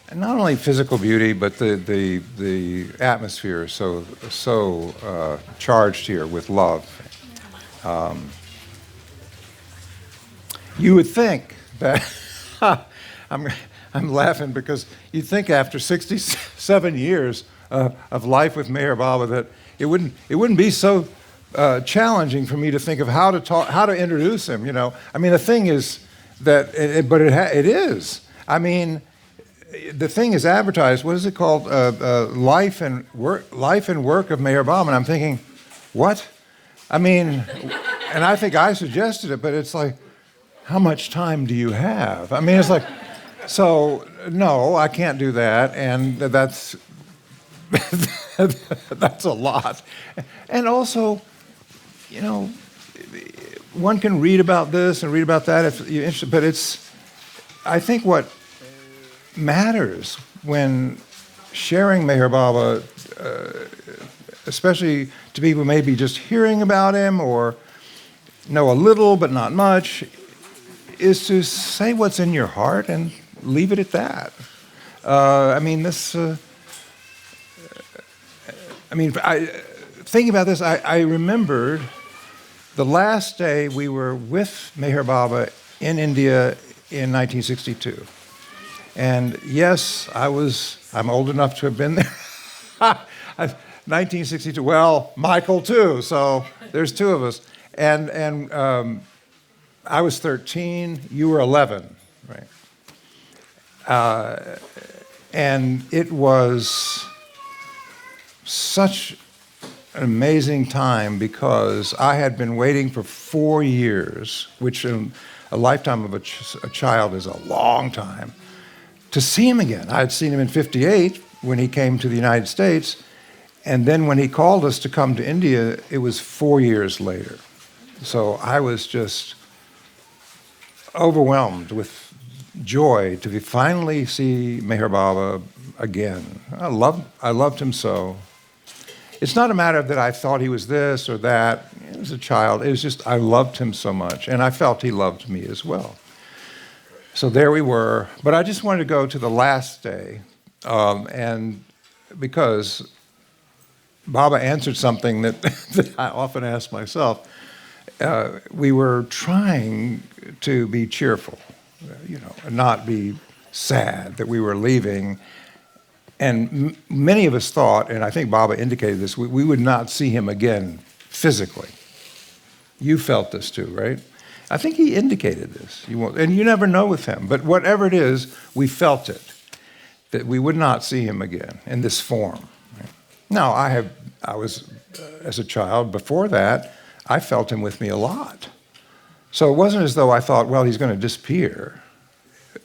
And not only physical beauty, but the atmosphere is so charged here with love. You would think that I'm laughing because you'd think after 67 years of life with Meher Baba that it wouldn't be so challenging for me to think of how to introduce him. You know, I mean, the thing is that, it is. I mean, the thing is advertised. What is it called? Life and work of Meher Baba. And I'm thinking, what? I mean, and I think I suggested it, but it's like, how much time do you have? I mean, it's like, so no, I can't do that, and that's that's a lot. And also, you know, one can read about this and read about that if you're interested, but I think what matters when sharing Meher Baba, especially to people who may be just hearing about him or know a little but not much, is to say what's in your heart and leave it at that. Thinking about this, I remembered the last day we were with Meher Baba in India in 1962. And yes, I'm old enough to have been there. 1962, well, Michael too, so there's two of us. And I was 13, you were 11, right? And it was such an amazing time because I had been waiting for 4 years, which in a lifetime of a child is a long time, to see him again. I had seen him in '58 when he came to the United States, and then when he called us to come to India, it was 4 years later. So I was just overwhelmed with joy to finally see Meher Baba again. I loved him so. It's not a matter of that I thought he was this or that. As a child, it was just I loved him so much, and I felt he loved me as well. So there we were. But I just wanted to go to the last day, and because Baba answered something that, that I often ask myself. We were trying to be cheerful, you know, and not be sad that we were leaving. And many of us thought, and I think Baba indicated this, we would not see him again physically. You felt this too, right? I think he indicated this. And you never know with him, but whatever it is, we felt it, that we would not see him again in this form. Right? Now, I was, as a child, before that, I felt him with me a lot. So it wasn't as though I thought, well, he's going to disappear,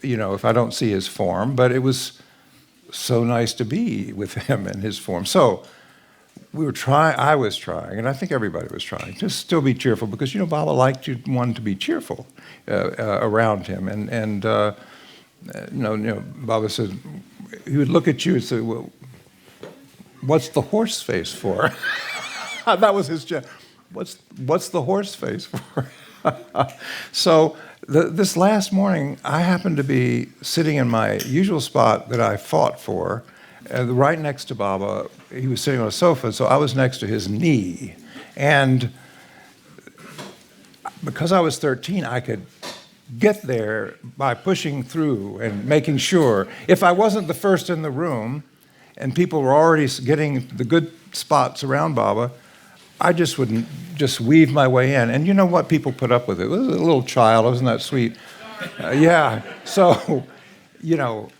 you know, if I don't see his form, but it was so nice to be with him in his form. So I was trying, and I think everybody was trying, to still be cheerful, because, you know, Baba liked one to be cheerful around him. And Baba said, he would look at you and say, well, what's the horse face for? That was his job. What's the horse face for? So this last morning, I happened to be sitting in my usual spot that I fought for, right next to Baba. He was sitting on a sofa, so I was next to his knee. And because I was 13, I could get there by pushing through and making sure. If I wasn't the first in the room and people were already getting the good spots around Baba, I just wouldn't just weave my way in. And you know what? People put up with it. It was a little child. Wasn't that sweet? Yeah. So, you know,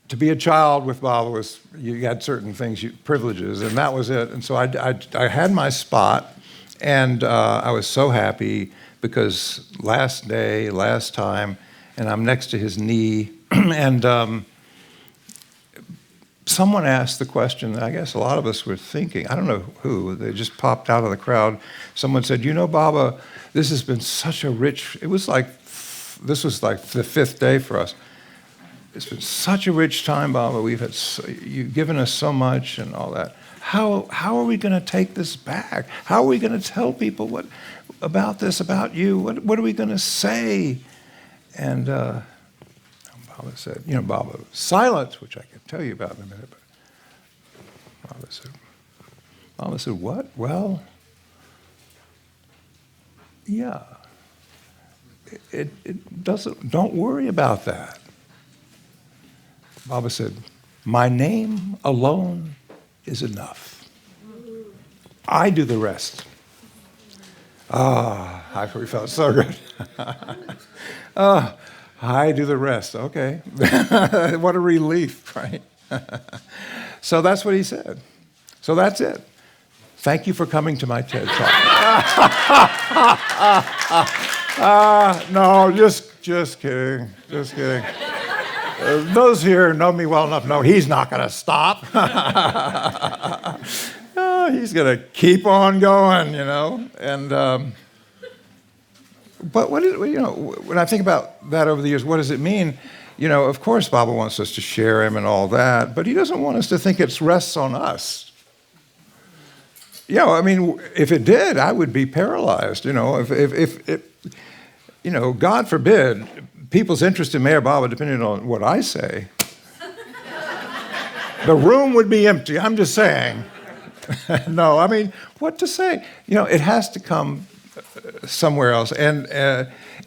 to be a child with Baba was, you had certain things, privileges, and that was it. And so I had my spot, and I was so happy because last day, last time, and I'm next to his knee, and someone asked the question that I guess a lot of us were thinking. I don't know who. They just popped out of the crowd. Someone said, you know, Baba, this has been such a rich, this was like the fifth day for us. It's been such a rich time, Baba. You've given us so much and all that. How are we going to take this back? How are we going to tell people about this, about you? What are we going to say? And Baba Baba said, Baba was silent, which I can tell you about in a minute, but Baba said, what? Well, yeah. It doesn't, don't worry about that. Baba said, my name alone is enough. I do the rest. I felt so good. I do the rest. Okay. What a relief, right? So that's what he said. So that's it. Thank you for coming to my TED Talk. No, just kidding. Just kidding. Those here know me well enough know he's not going to stop. He's going to keep on going, And but what is, when I think about that over the years, what does it mean? Of course, Baba wants us to share him and all that, but he doesn't want us to think it rests on us. If it did, I would be paralyzed. If God forbid, people's interest in Meher Baba depended on what I say, the room would be empty. I'm just saying. No, what to say? It has to come somewhere else. And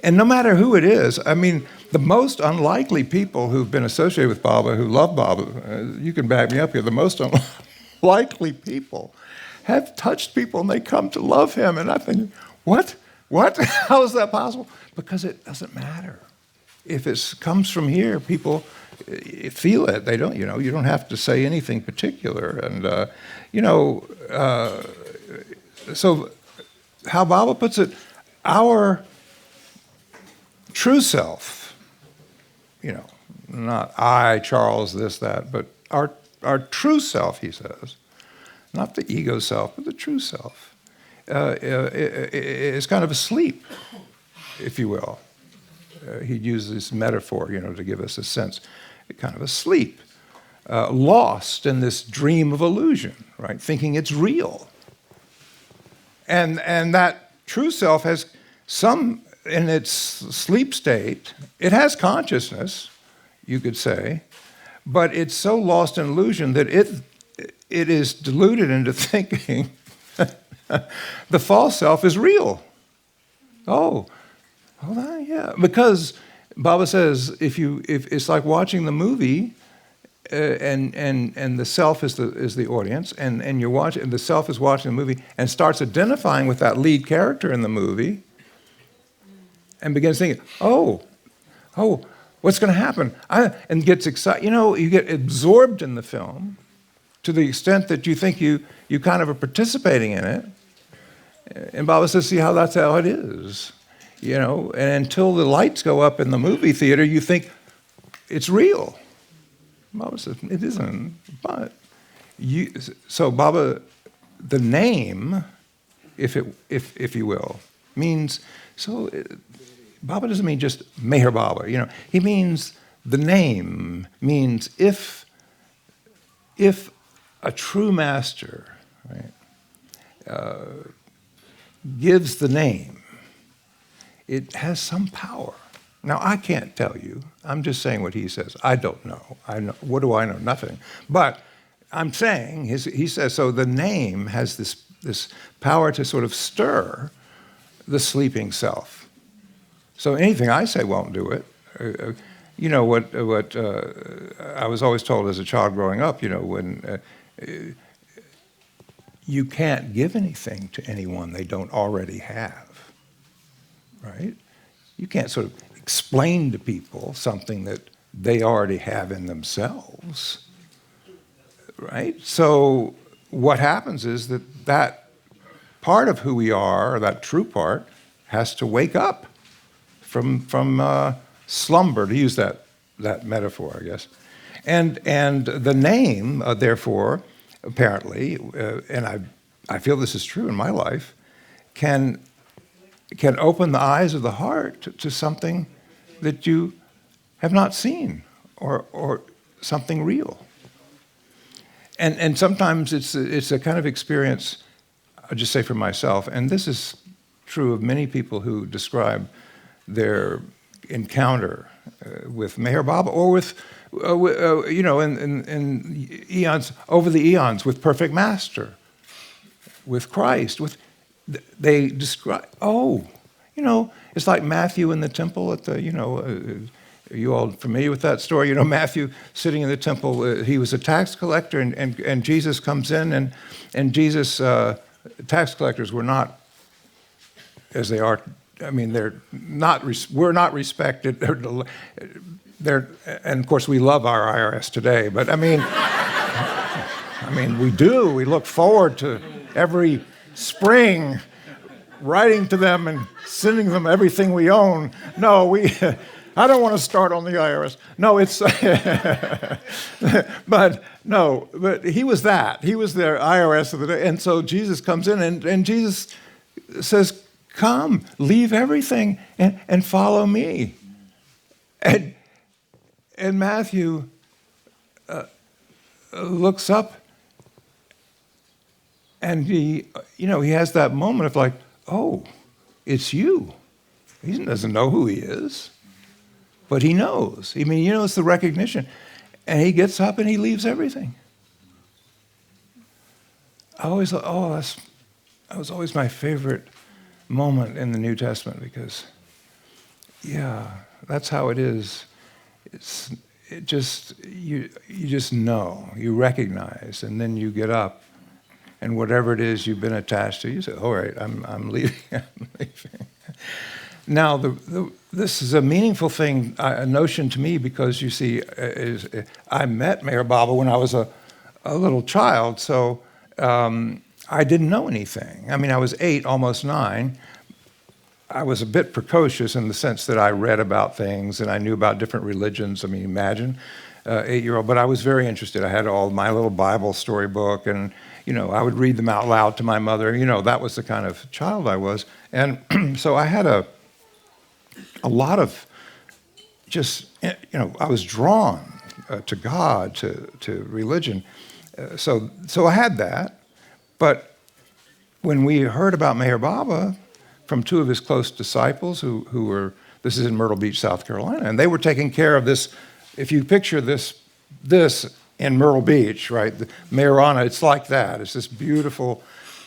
no matter who it is, the most unlikely people who've been associated with Baba, who love Baba, you can back me up here, the most unlikely people have touched people and they come to love him. And I think, what? How is that possible? Because it doesn't matter. If it comes from here, people feel it. They don't, you don't have to say anything particular. And, so how Baba puts it, our true self, not I, Charles, this, that, but our true self, he says, not the ego self, but the true self, is kind of asleep, if you will. He'd use this metaphor, to give us a sense, kind of asleep, lost in this dream of illusion, right? Thinking it's real. And that true self has some, in its sleep state, it has consciousness, you could say, but it's so lost in illusion that it is deluded into thinking the false self is real. Yeah, because Baba says if it's like watching the movie, and the self is the audience, and you're watching, and the self is watching the movie and starts identifying with that lead character in the movie, and begins thinking, what's going to happen? And gets excited. You get absorbed in the film to the extent that you think you kind of are participating in it. And Baba says, see that's how it is. And until the lights go up in the movie theater, you think it's real. Baba says, it isn't, but so Baba, the name, if you will, means, Baba doesn't mean just Meher Baba, he means, the name means if a true master, right, gives the name, it has some power. Now, I can't tell you. I'm just saying what he says. I don't know. What do I know? Nothing. But I'm saying, he says, so the name has this power to sort of stir the sleeping self. So anything I say won't do it. What I was always told as a child growing up, when you can't give anything to anyone they don't already have, right? You can't sort of explain to people something that they already have in themselves, right? So what happens is that part of who we are, or that true part, has to wake up from slumber, to use that metaphor, I guess. And the name, therefore, apparently, and I feel this is true in my life, can open the eyes of the heart to something that you have not seen, or something real. And sometimes it's a kind of experience, I'll just say for myself, and this is true of many people who describe their encounter with Meher Baba, or with, in eons, over the eons, with Perfect Master, with Christ. They describe, it's like Matthew in the temple at the, are you all familiar with that story? Matthew sitting in the temple, he was a tax collector, and Jesus comes in, and Jesus, tax collectors were not as they are. I mean, we're not respected. And of course we love our IRS today, but I mean, we do. We look forward to every spring writing to them and sending them everything we own. No, I don't want to start on the IRS. No, it's, but he was that. He was their IRS of the day. And so Jesus comes in, and Jesus says, come, leave everything and follow me. And Matthew looks up, and he has that moment of like, oh, it's you. He doesn't know who he is, but he knows. I mean, it's the recognition. And he gets up and he leaves everything. I always thought, that was always my favorite moment in the New Testament, because, that's how it is. You just know, you recognize, and then you get up, and whatever it is you've been attached to, you say, all right, I'm leaving. I'm leaving. Now, this is a meaningful thing, a notion to me, because you see, I met Meher Baba when I was a little child, so I didn't know anything. I mean, I was 8, almost 9. I was a bit precocious in the sense that I read about things and I knew about different religions. I mean, imagine 8-year-old, but I was very interested. I had all my little Bible storybook, and I would read them out loud to my mother. That was the kind of child I was, and so I had a lot of just, I was drawn to God, to religion. So I had that, but when we heard about Meher Baba from 2 of his close disciples who were, this is in Myrtle Beach, South Carolina, and they were taking care of this. If you picture this in Myrtle Beach, right, the Meherana, it's like that. It's this beautiful,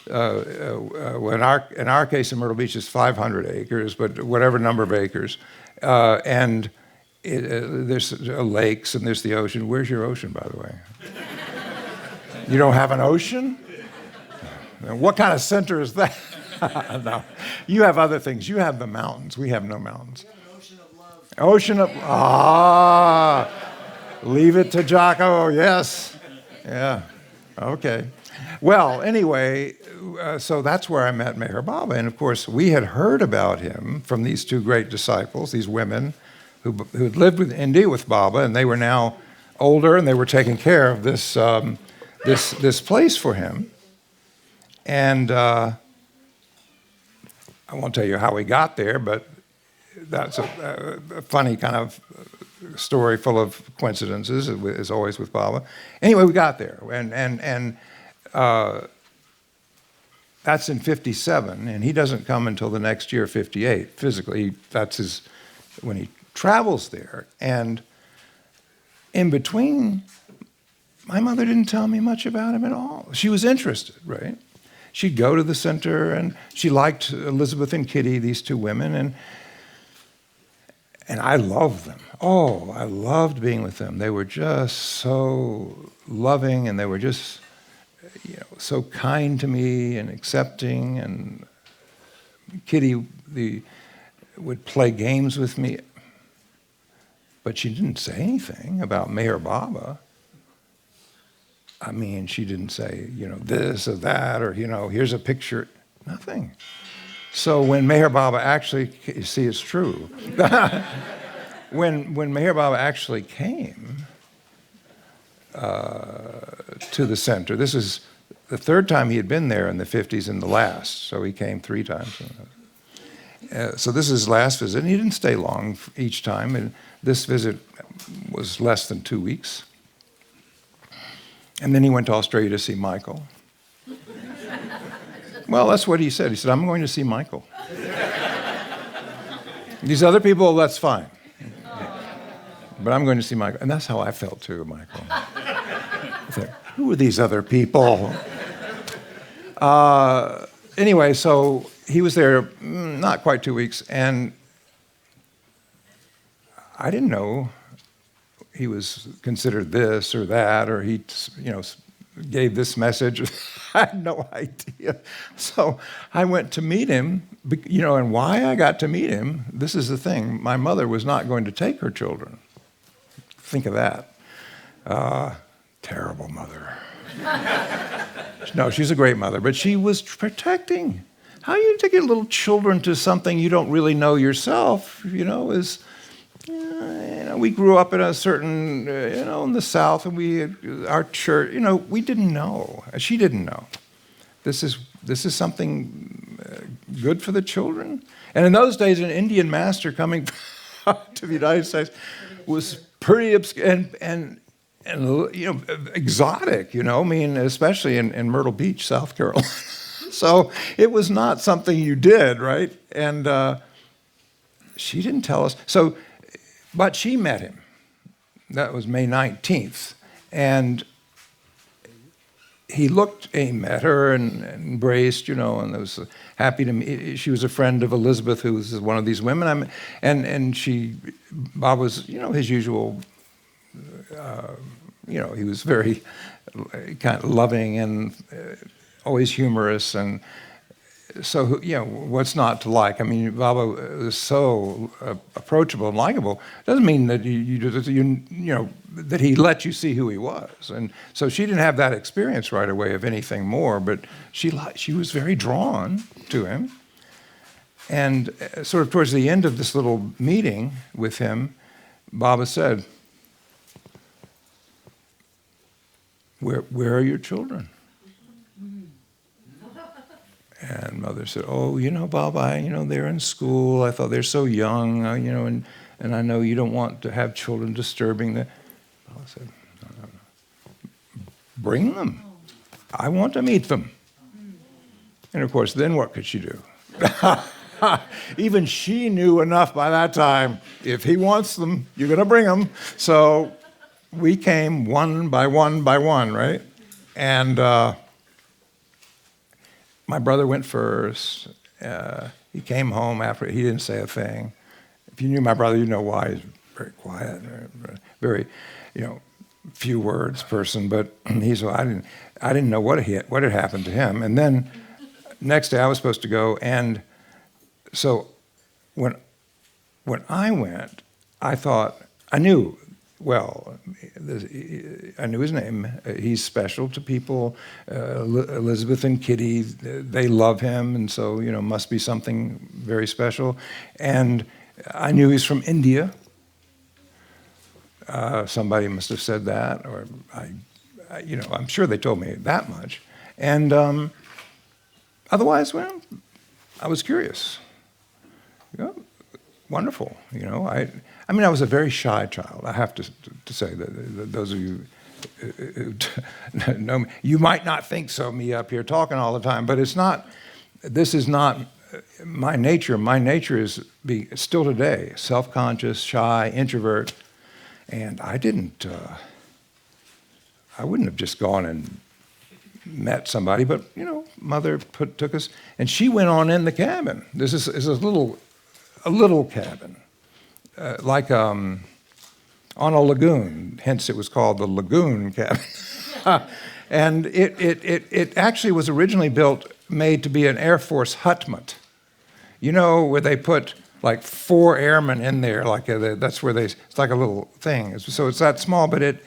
in our case in Myrtle Beach, it's 500 acres, but whatever number of acres. And there's lakes and there's the ocean. Where's your ocean, by the way? You don't have an ocean? What kind of center is that? No, you have other things. You have the mountains. We have no mountains. We have an ocean of love. Ocean of, leave it to Jocko, yes. Yeah, okay. Well, anyway, so that's where I met Meher Baba. And of course, we had heard about him from these 2 great disciples, these women who had lived with India with Baba, and they were now older, and they were taking care of this, this place for him. And I won't tell you how we got there, but that's a funny kind of story full of coincidences, as always with Baba. Anyway, we got there, and that's in 57, and he doesn't come until the next year, 58, physically. That's when he travels there. And in between, my mother didn't tell me much about him at all. She was interested, right? She'd go to the center, and she liked Elizabeth and Kitty, these 2 women, and I loved them. Oh, I loved being with them. They were just so loving, and they were just, so kind to me and accepting. And Kitty would play games with me, but she didn't say anything about Meher Baba. I mean, she didn't say, this or that, or, here's a picture. Nothing. So when Meher Baba actually, you see, it's true. When Meher Baba actually came to the center, this is the 3rd time he had been there in the 50s and the last, so he came 3 times. So this is his last visit, and he didn't stay long each time, and this visit was less than 2 weeks. And then he went to Australia to see Michael. Well, that's what he said. He said, I'm going to see Michael. These other people, that's fine. But I'm going to see Michael. And that's how I felt too, Michael. I thought, who are these other people? Anyway, so he was there not quite 2 weeks, and I didn't know he was considered this or that, or he, gave this message. I had no idea. So I went to meet him, and why I got to meet him, this is the thing. My mother was not going to take her children. Think of that. Terrible mother. No, she's a great mother, but she was protecting. How you take your little children to something you don't really know yourself, is... we grew up in a certain, in the South, and our church, we didn't know. She didn't know. This is something good for the children. And in those days, an Indian master coming to the United States was pretty obscure and exotic, especially in Myrtle Beach, South Carolina. So it was not something you did, right? And she didn't tell us. But she met him. That was May 19th. And he met her and embraced, and was happy to meet. She was a friend of Elizabeth, who was one of these women. Bob was, his usual, he was very kind of loving and always humorous. And so, what's not to like? I mean, Baba was so approachable and likable. Doesn't mean that that he let you see who he was. And so she didn't have that experience right away of anything more, but she was very drawn to him. And sort of towards the end of this little meeting with him, Baba said, "Where are your children?" And Mother said, "Oh, Baba, they're in school. I thought they're so young, and I know you don't want to have children disturbing the." Baba said, "No. Bring them. I want to meet them." And of course, then what could she do? Even she knew enough by that time. If he wants them, you're going to bring them. So we came one by one by one, right? And my brother went first. He came home after. He didn't say a thing. If you knew my brother, you know why. He's very quiet, very, few words person. But I didn't know what had happened to him. And then next day I was supposed to go, and so when I went, I thought I knew. Well, I knew his name. He's special to people. Elizabeth and Kitty, they love him, and so, must be something very special. And I knew he's from India. Somebody must have said that, or I'm sure they told me that much. And otherwise, well, I was curious. Wonderful, I was a very shy child. I have to say that those of you who know me, you might not think so, me up here talking all the time, but this is not my nature. My nature is still today, self-conscious, shy, introvert, and I wouldn't have just gone and met somebody, but, Mother took us, and she went on in the cabin. This is a little cabin. Like on a lagoon, hence it was called the Lagoon Cabin. And it actually was originally made to be an Air Force hutment. Where they put like 4 airmen in there, that's where it's like a little thing. So it's that small, but it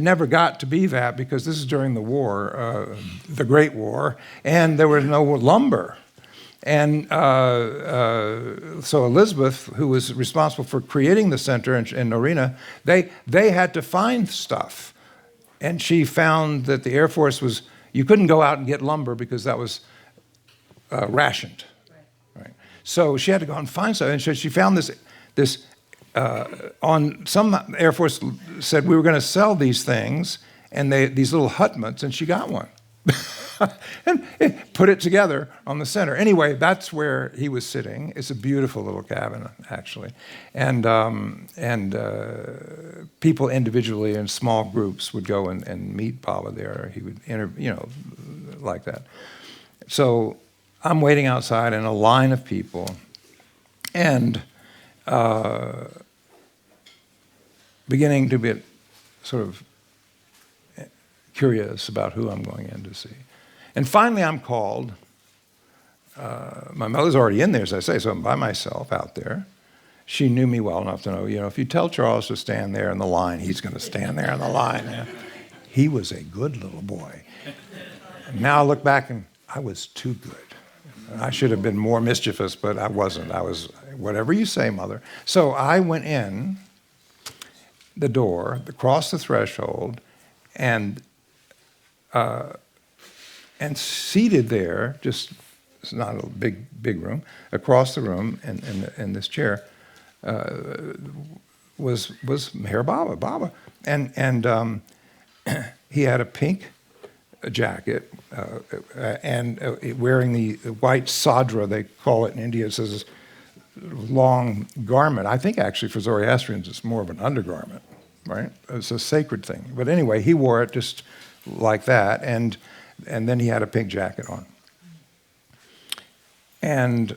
never got to be that because this is during the war, the Great War, and there was no lumber. And so Elizabeth, who was responsible for creating the center in Meherana, they had to find stuff. And she found that the Air Force you couldn't go out and get lumber because that was rationed. Right. So she had to go out and find stuff. And so she found this on some Air Force said we were going to sell these things, and these little hutments, and she got one. and put it together on the center. Anyway, that's where he was sitting. It's a beautiful little cabin, actually. And people individually in small groups would go and meet Baba there. He would like that. So I'm waiting outside in a line of people, and beginning to be sort of curious about who I'm going in to see. And finally I'm called. My mother's already in there, as I say, so I'm by myself out there. She knew me well enough to know, if you tell Charles to stand there in the line, he's going to stand there in the line. Yeah. He was a good little boy. And now I look back and I was too good. I should have been more mischievous, but I wasn't. I was, whatever you say, Mother. So I went in the door, across the threshold, and seated there, just, it's not a big room, across the room in this chair, was Meher Baba. And he had a pink jacket and wearing the white sadra, they call it in India. It's this long garment. I think actually for Zoroastrians it's more of an undergarment, right? It's a sacred thing. But anyway, he wore it just like that, and then he had a pink jacket on. And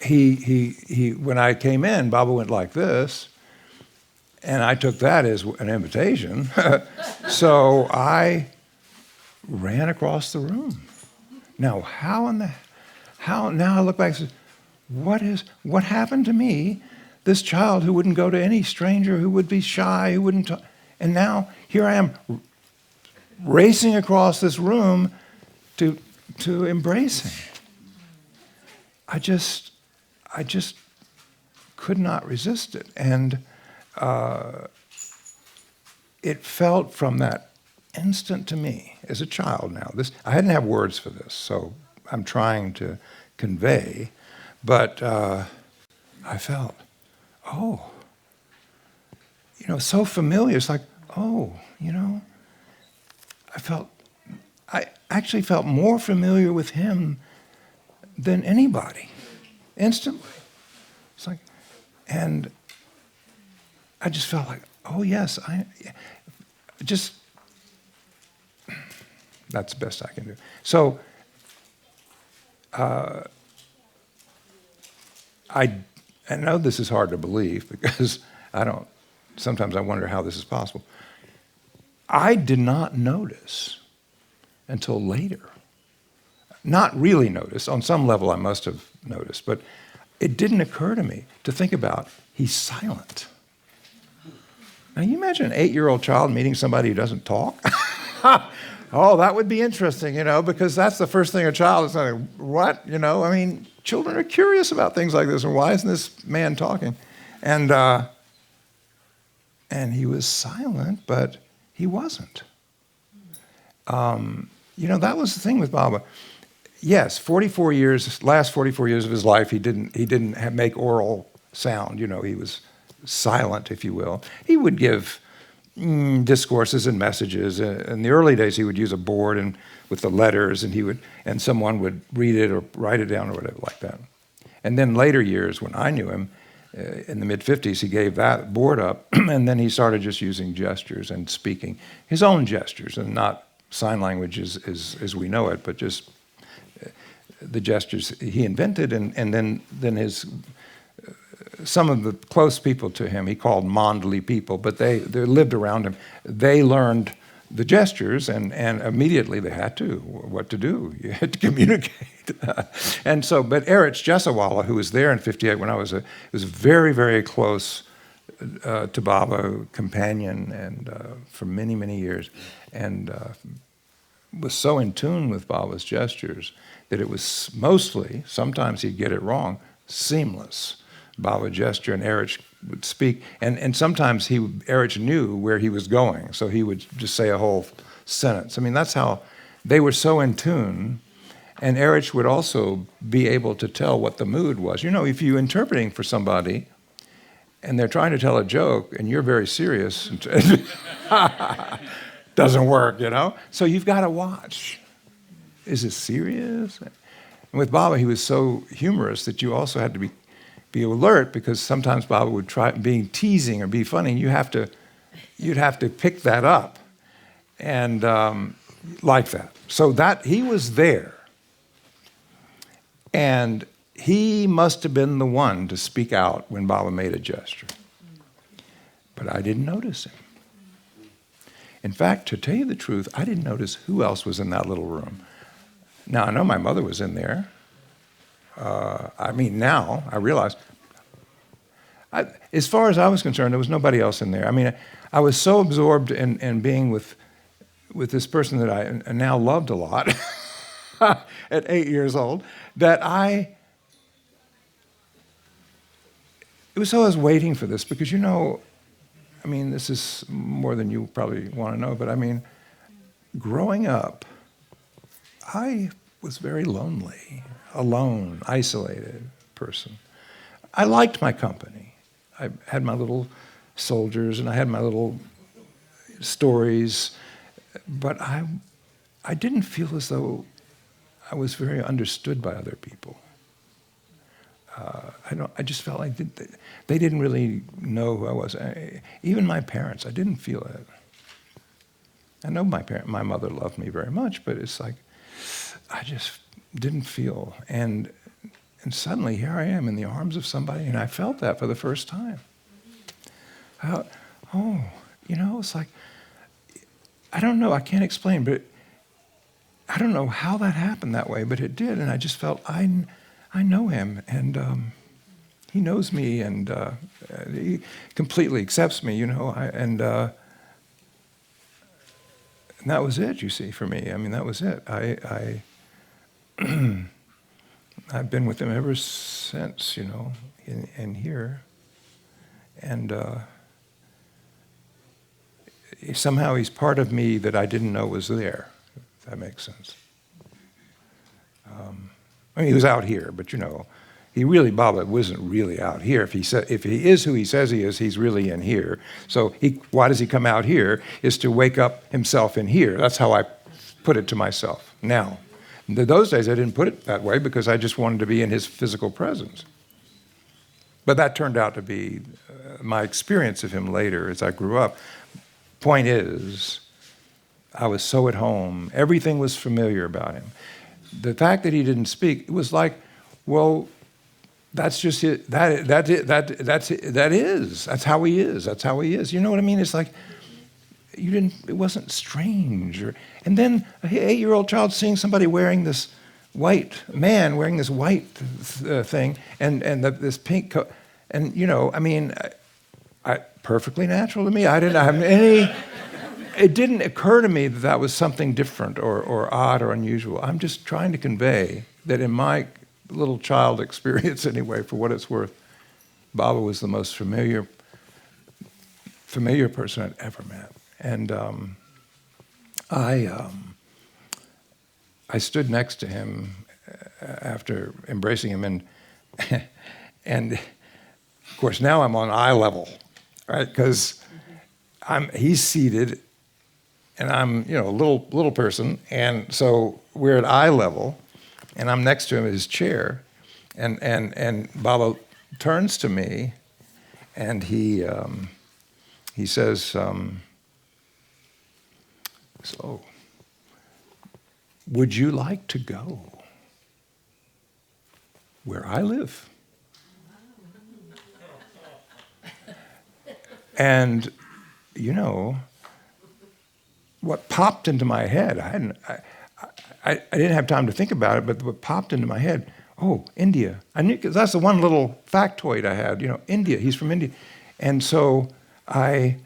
he when I came in, Baba went like this, and I took that as an invitation. So I ran across the room. Now, now I look back and say, what happened to me? This child who wouldn't go to any stranger, who would be shy, who wouldn't talk. And now here I am racing across this room to embrace him. I just could not resist it. And it felt from that instant to me, as a child now, I hadn't have words for this, so I'm trying to convey, but I felt, so familiar. It's like, I actually felt more familiar with him than anybody, instantly. It's like, and I just felt like, yes, that's the best I can do. So, I know this is hard to believe because sometimes I wonder how this is possible. I did not notice until later. Not really notice. On some level I must have noticed, but it didn't occur to me to think about, he's silent. Now you imagine an 8-year-old child meeting somebody who doesn't talk? That would be interesting, because that's the first thing a child is like, what? Children are curious about things like this, and why isn't this man talking? And he was silent, but he wasn't. That was the thing with Baba. Yes, last 44 years of his life, he didn't make oral sound. He was silent, if you will. He would give discourses and messages. In the early days, he would use a board and with the letters, and someone would read it or write it down or whatever like that. And then later years, when I knew him, in the mid-50s, he gave that board up, and then he started just using gestures and speaking his own gestures, and not sign language as we know it, but just the gestures he invented, and then his some of the close people to him, he called Mandali people, but they lived around him. They learned the gestures, and immediately they had what to do. You had to communicate. And so, but Erich Jesawala, who was there in '58 when I was very, very close to Baba, companion, and for many, many years, and was so in tune with Baba's gestures that it was mostly, sometimes he'd get it wrong, seamless. Baba gesture and Erich would speak, and sometimes Erich knew where he was going, so he would just say a whole sentence. That's how they were so in tune, and Erich would also be able to tell what the mood was. If you're interpreting for somebody, and they're trying to tell a joke, and you're very serious, doesn't work, So you've got to watch. Is it serious? And with Baba, he was so humorous that you also had to be alert, because sometimes Baba would try being teasing or be funny, and you'd have to pick that up, and like that. So that he was there, and he must have been the one to speak out when Baba made a gesture. But I didn't notice him. In fact, to tell you the truth, I didn't notice who else was in that little room. Now, I know my mother was in there. Now I realize, as far as I was concerned, there was nobody else in there. I was so absorbed in being with this person that I now loved a lot at 8 years old, that it was so I was waiting for this, because this is more than you probably want to know, but growing up, I was very lonely, alone, isolated person. I liked my company. I had my little soldiers and I had my little stories, but I didn't feel as though I was very understood by other people. I just felt like they didn't really know who I was. Even my parents, I didn't feel it. I know my mother loved me very much, but it's like I just didn't feel. And suddenly here I am in the arms of somebody, and I felt that for the first time. It's like, I don't know, I can't explain, but I don't know how that happened that way, but it did, and I just felt I know him, and he knows me, and he completely accepts me, and that was it, you see, for me. That was it. I've been with him ever since, in here, and somehow he's part of me that I didn't know was there, if that makes sense. He was out here, but Baba wasn't really out here. If he is who he says he is, he's really in here. So why does he come out here? Is to wake up himself in here. That's how I put it to myself now. In those days, I didn't put it that way because I just wanted to be in his physical presence. But that turned out to be my experience of him later as I grew up. Point is, I was so at home. Everything was familiar about him. The fact that he didn't speak, it was like, well, that's just it. That's how he is. That's how he is. You know what I mean? It's like it wasn't strange. And then an 8-year-old child seeing somebody wearing this white thing and this pink coat, and perfectly natural to me. I didn't have any. It didn't occur to me that was something different or odd or unusual. I'm just trying to convey that in my little child experience anyway, for what it's worth, Baba was the most familiar person I'd ever met. And I stood next to him after embracing him, and of course now I'm on eye level, right? Because he's seated, and I'm a little person, and so we're at eye level, and I'm next to him in his chair, and Baba turns to me, and he says, so, would you like to go where I live? And, what popped into my head, I didn't have time to think about it, but what popped into my head, India. I knew, because that's the one little factoid I had, India, he's from India. And so I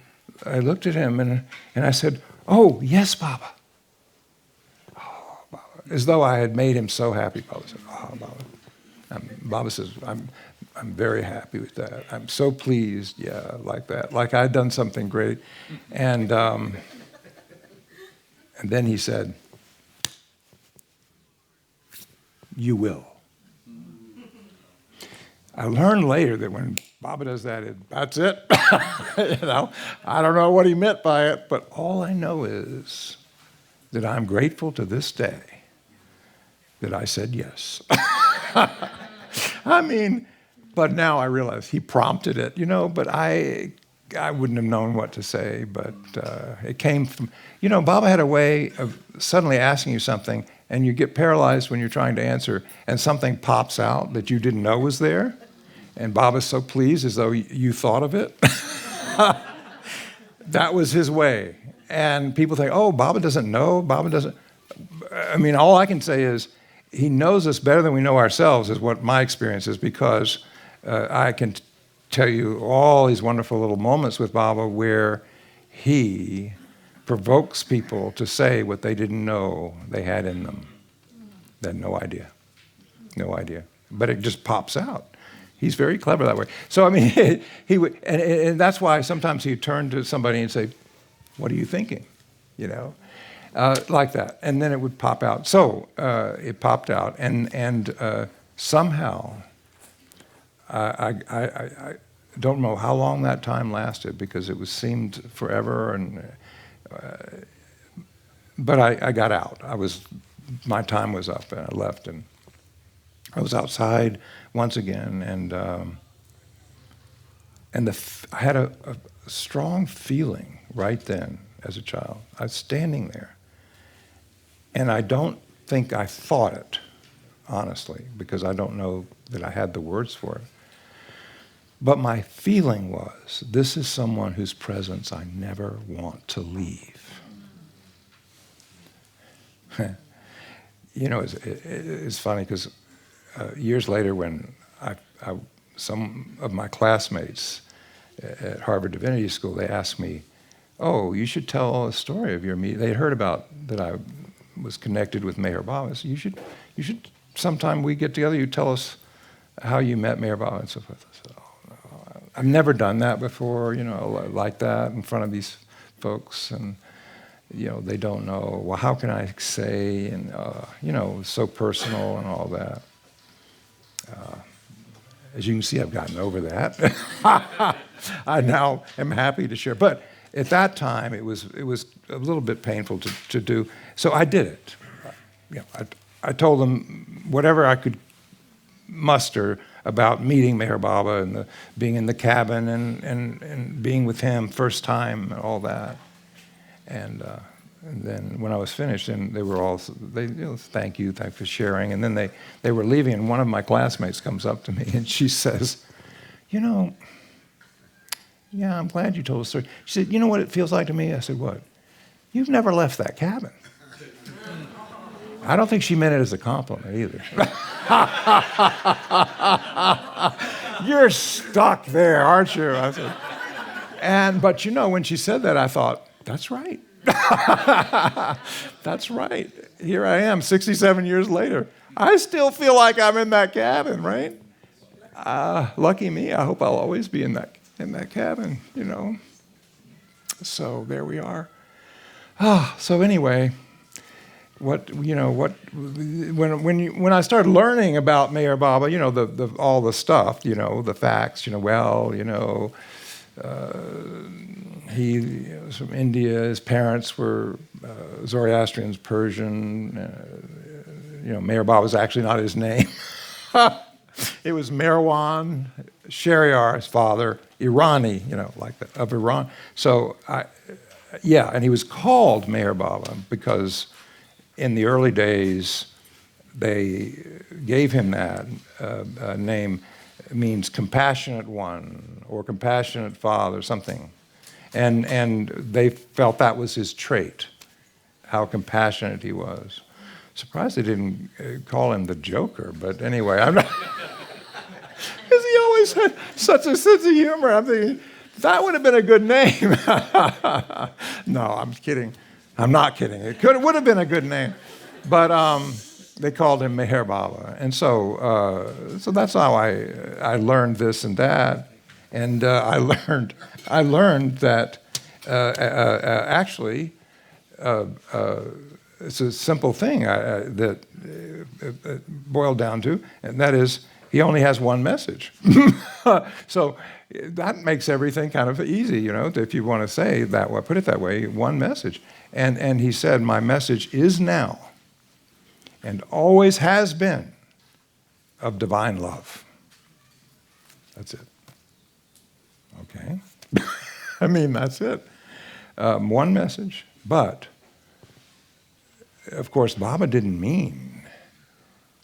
looked at him and I said, oh, yes, Baba. Oh, Baba. As though I had made him so happy. Baba said, oh, Baba. Baba says, I'm very happy with that. I'm so pleased, yeah, like that. Like I'd done something great. And then he said, you will. I learned later that when Baba does that, that's it. I don't know what he meant by it, but all I know is that I'm grateful to this day that I said yes. I mean, but now I realize he prompted it, but I wouldn't have known what to say, but it came from, Baba had a way of suddenly asking you something, and you get paralyzed when you're trying to answer, and something pops out that you didn't know was there, and Baba's so pleased as though you thought of it. That was his way. And people think, oh, Baba doesn't know, Baba doesn't. I mean, all I can say is he knows us better than we know ourselves, is what my experience is, because I can tell you all these wonderful little moments with Baba where he provokes people to say what they didn't know they had in them. They had no idea. No idea. But it just pops out. He's very clever that way. So, I mean, he would, and that's why sometimes he'd turn to somebody and say, what are you thinking? Like that. And then it would pop out. So it popped out, and somehow, I don't know how long that time lasted, because it seemed forever, but I got out. My time was up, and I left, and I was outside once again, and I had a strong feeling right then as a child. I was standing there, and I don't think I thought it, honestly, because I don't know that I had the words for it. But my feeling was, this is someone whose presence I never want to leave. It's funny, because years later, when some of my classmates at Harvard Divinity School, they asked me, oh, you should tell a story of your meeting. They had heard about that I was connected with Meher Baba. So you should sometime we get together, you tell us how you met Meher Baba and so forth. I said, oh, no, I've never done that before, like that in front of these folks, and they don't know. Well, how can I say? And so personal and all that. As you can see, I've gotten over that. I now am happy to share. But at that time, it was a little bit painful to do. So I did it. I told them whatever I could muster about meeting Meher Baba and being in the cabin and being with him first time and all that. And then when I was finished, and they were all, thank you for sharing. And then they were leaving, and one of my classmates comes up to me, and she says, yeah, I'm glad you told the story. She said, you know what it feels like to me? I said, what? You've never left that cabin. I don't think she meant it as a compliment either. You're stuck there, aren't you? I said, but when she said that, I thought, that's right. That's right. Here I am, 67 years later. I still feel like I'm in that cabin, right? Lucky me. I hope I'll always be in that cabin, So there we are. So anyway, when I started learning about Meher Baba, all the stuff, the facts, he was from India. His parents were Zoroastrians, Persian. Meher Baba was actually not his name. It was Marwan Shahryar, his father, Irani, like that, of Iran. So, and he was called Meher Baba because in the early days they gave him that name. It means compassionate one or compassionate father, something. And they felt that was his trait, how compassionate he was. Surprised they didn't call him the Joker, but anyway, I'm not. Because he always had such a sense of humor. I'm thinking, that would have been a good name. No, I'm kidding. I'm not kidding. It would have been a good name. But they called him Meher Baba. And so that's how I learned this and that. And I learned that actually it's a simple thing that boiled down to, and that is He only has one message. So that makes everything kind of easy, you know, if you want to say that way, put it that way, one message. And he said, my message is now and always has been of divine love. That's it. Okay. I mean, that's it. One message. But, of course, Baba didn't mean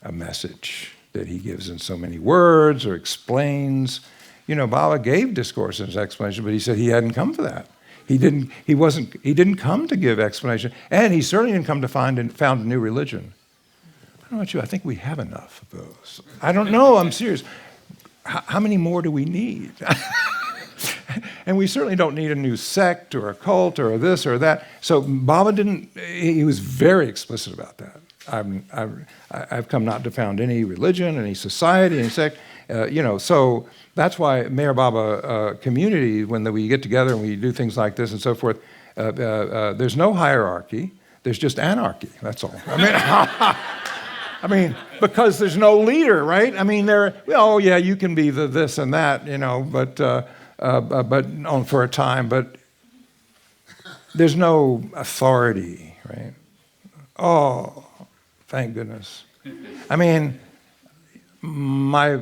a message that he gives in so many words or explains. You know, Baba gave discourses and explanation, but he said he hadn't come for that. He didn't come to give explanation, and he certainly didn't come to found a new religion. I don't know about you, I think we have enough of those. I don't know, I'm serious. How many more do we need? And we certainly don't need a new sect or a cult or this or that. So Baba he was very explicit about that. I've come not to found any religion, any society, any sect. You know, so that's why Meher Baba community, when we get together and we do things like this and so forth, there's no hierarchy. There's just anarchy. That's all. I mean, because there's no leader, right? I mean, oh yeah, you can be the this and that, you know, but for a time. But there's no authority, right? Oh, thank goodness. I mean, my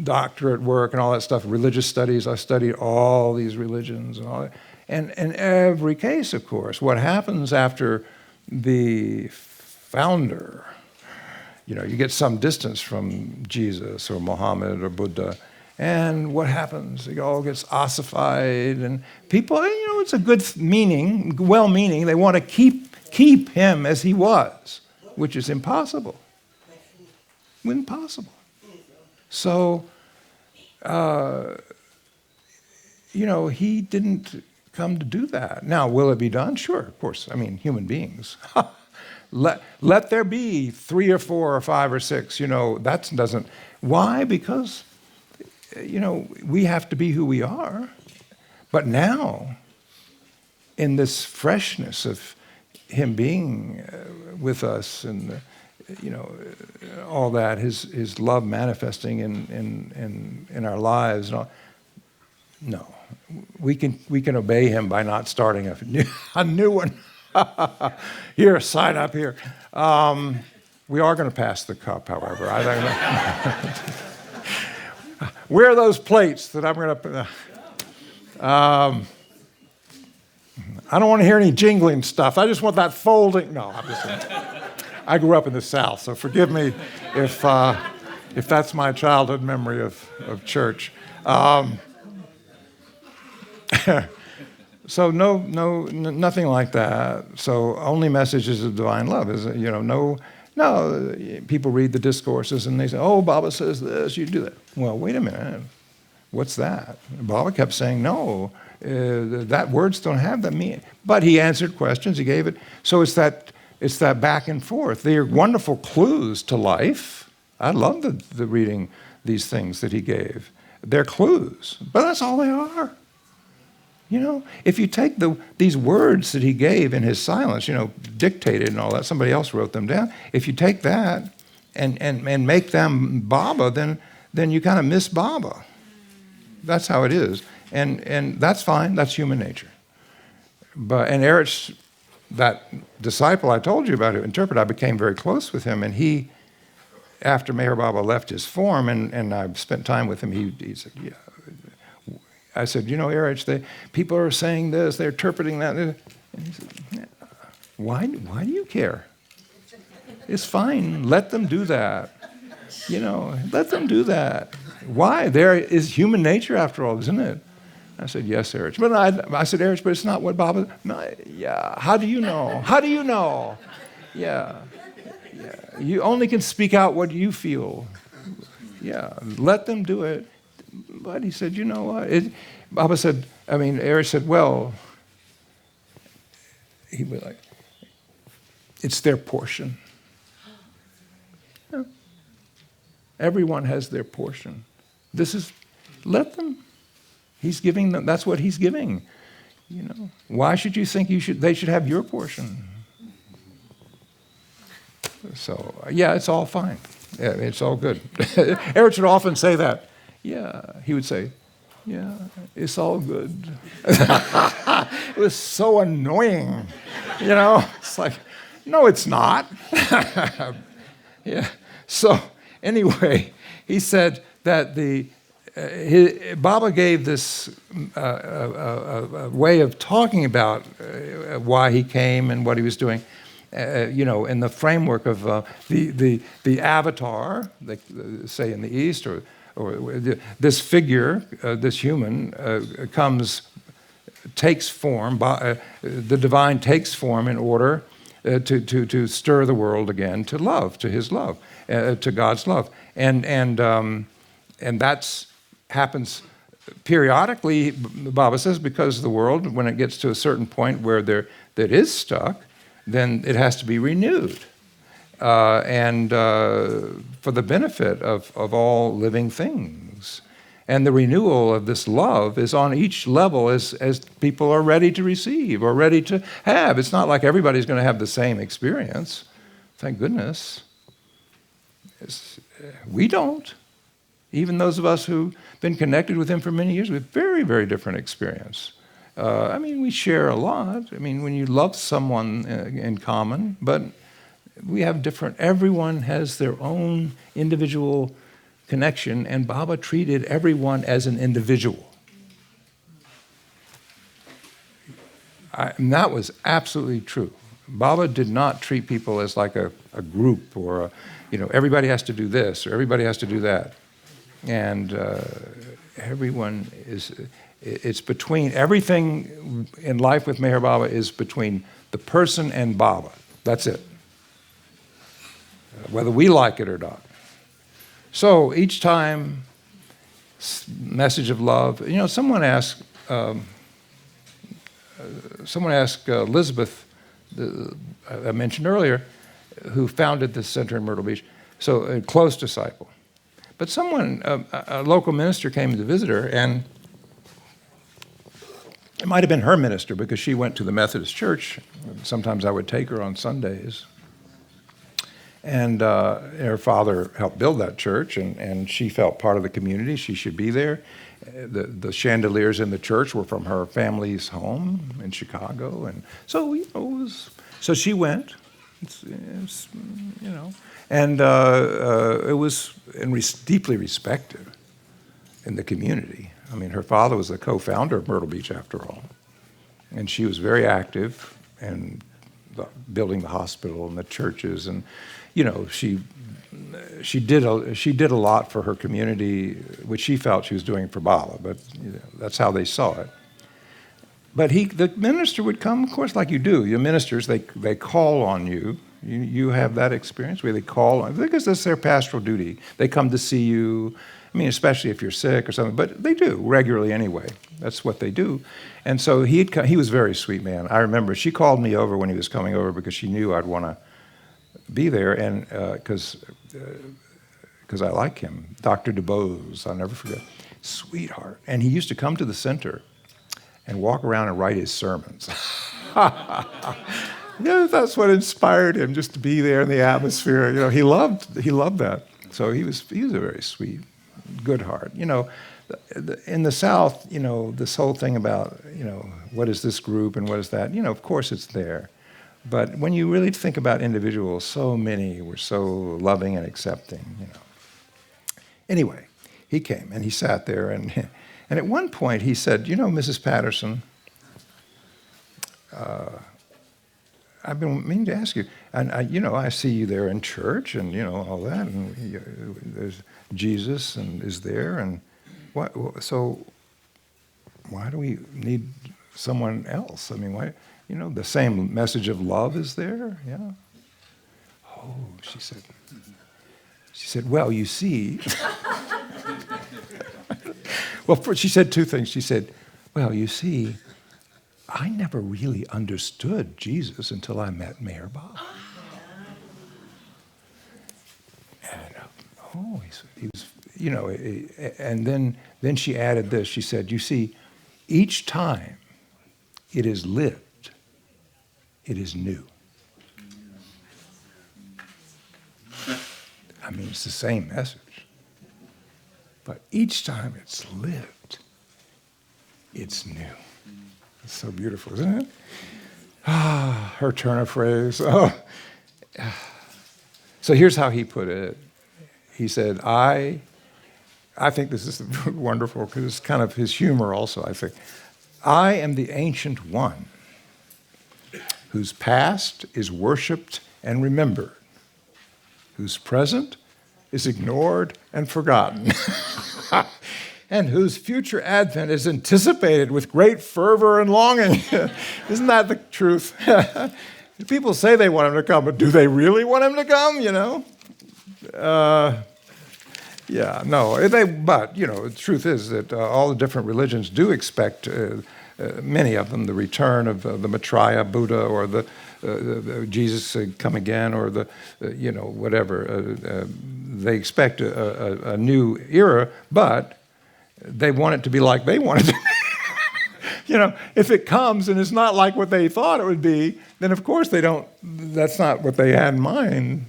doctorate work and all that stuff, religious studies, I studied all these religions and all that. And in every case, of course, what happens after the founder, you know, you get some distance from Jesus or Muhammad or Buddha, and what happens? It all gets ossified, and people, you know, it's a good meaning, well-meaning, they want to keep him as he was, which is impossible. Impossible. So, you know, he didn't come to do that. Now, will it be done? Sure, of course. I mean, human beings. Let there be 3 or 4 or 5 or 6, you know, that doesn't. Why? Because, you know, we have to be who we are. But now, in this freshness of him being with us and, you know, all that, his love manifesting in our lives and all. No, we can obey him by not starting a new one. Here, sign up here. We are going to pass the cup, however. I don't know. Where are those plates that I'm going to? I don't want to hear any jingling stuff. I just want that folding. No, I'm just saying. I grew up in the South, so forgive me if that's my childhood memory of church. So nothing like that. So only messages of divine love is, you know, no. People read the discourses and they say, "Oh, Baba says this, you do that." Well, wait a minute, what's that? Baba kept saying, "No, that words don't have that meaning." But he answered questions. He gave it. So it's that back and forth. They are wonderful clues to life. I love the reading these things that he gave. They're clues, but that's all they are. You know, if you take these words that he gave in his silence, you know, dictated and all that, somebody else wrote them down. If you take that and make them Baba, then you kind of miss Baba. That's how it is, and that's fine. That's human nature. And Erich, that disciple I told you about, who interpreted, I became very close with him, and he, after Meher Baba left his form, and I spent time with him, he said, "Yeah." I said, "You know, Erich, people are saying this, they're interpreting that." And he said, "Yeah. Why do you care? It's fine. Let them do that. You know, let them do that. Why? There is human nature after all, isn't it?" I said, "Yes, Erich." But I said, "Erich, but it's not what Baba." "No, yeah. How do you know? How do you know? Yeah. You only can speak out what you feel. Yeah. Let them do it." But he said, "You know what?" Baba said, Erich said, "Well," he was like, "It's their portion." Yeah. Everyone has their portion. Let them. He's giving them, that's what he's giving. You know, why should you think they should have your portion? So, yeah, it's all fine. Yeah, it's all good. Eric would often say that. Yeah, he would say, yeah, it's all good. It was so annoying. It's like, no, it's not. Yeah. So anyway, he said that Baba gave this way of talking about why he came and what he was doing, in the framework of the avatar, they say in the East, or this figure, this human, takes form. The divine takes form in order to stir the world again to love, to His love, to God's love, and that's happens periodically. Baba says, because the world, when it gets to a certain point where that is stuck, then it has to be renewed, and for the benefit of all living things. And the renewal of this love is on each level as people are ready to receive or ready to have. It's not like everybody's going to have the same experience. Thank goodness. We don't. Even those of us who've been connected with Him for many years, we have very, very different experience. We share a lot. When you love someone in common, but we have everyone has their own individual connection, and Baba treated everyone as an individual. And that was absolutely true. Baba did not treat people as like a group or, everybody has to do this or everybody has to do that. And everyone it's between, everything in life with Meher Baba is between the person and Baba. That's it. Whether we like it or not. So each time, message of love. Someone asked Elizabeth, I mentioned earlier, who founded this center in Myrtle Beach, so a close disciple. But a local minister came to visit her, and it might have been her minister because she went to the Methodist church. Sometimes I would take her on Sundays. And her father helped build that church, and she felt part of the community. She should be there. The chandeliers in the church were from her family's home in Chicago, and so so she went. And it was deeply respected in the community. Her father was the co-founder of Myrtle Beach, after all, and she was very active in building the hospital and the churches, and she did a lot for her community, which she felt she was doing for Baba, but that's how they saw it. But the minister would come, of course, like you do. Your ministers, they call on you. You have that experience where they call on, because that's their pastoral duty. They come to see you, especially if you're sick or something, but they do regularly anyway. That's what they do. And so he was a very sweet man. I remember she called me over when he was coming over because she knew I'd want to be there, and because I like him. Dr. DuBose, I'll never forget. Sweetheart. And he used to come to the center and walk around and write his sermons. That's what inspired him, just to be there in the atmosphere. He loved that. So he was a very sweet, good heart. In the South, this whole thing about, what is this group and what is that? Of course it's there. But when you really think about individuals, so many were so loving and accepting, Anyway, he came and he sat there, and at one point he said, Mrs. Patterson, I've been meaning to ask you, and I see you there in church, and all that, and there's Jesus and is there, and so why do we need someone else? Why? The same message of love is there, yeah. Oh, she said, well, you see. Well, she said two things. She said, well, you see, I never really understood Jesus until I met Meher Baba. And he was, and then she added this. She said, you see, each time it is lived, it is new. I mean, it's the same message. But each time it's lived, it's new. It's so beautiful, isn't it? Ah, her turn of phrase. Oh. So here's how he put it. He said, I think this is wonderful because it's kind of his humor also, I think. I am the ancient one whose past is worshipped and remembered, whose present is ignored and forgotten, and whose future advent is anticipated with great fervor and longing. Isn't that the truth? People say they want him to come, but do they really want him to come, you know? Yeah, no, but, you know, the truth is that all the different religions do expect, many of them, the return of the Maitreya Buddha or the Jesus come again or you know, whatever. They expect a new era, but they want it to be like they want it to be. You know, if it comes and it's not like what they thought it would be, then of course they don't, that's not what they had in mind.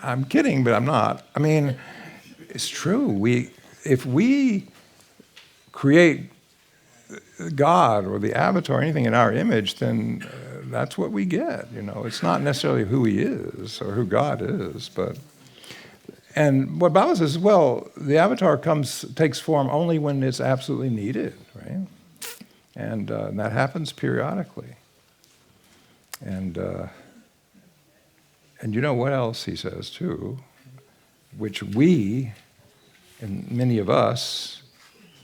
I'm kidding, but I'm not. I mean, it's true. If we create God or the avatar or anything in our image, then that's what we get. You know, it's not necessarily who he is or who God is, but. And what Baba says, well, the avatar takes form only when it's absolutely needed, right? And that happens periodically. And you know what else he says too, which we, and many of us,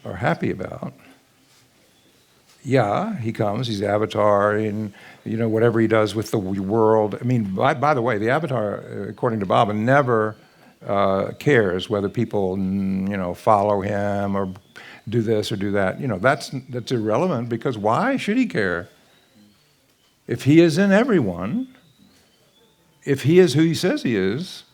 are happy about. Yeah, he comes, he's the avatar, and you know, whatever he does with the world. I mean, by the way, the avatar, according to Baba, never cares whether people, you know, follow him or do this or do that. You know, that's irrelevant, because why should he care? If he is in everyone, if he is who he says he is,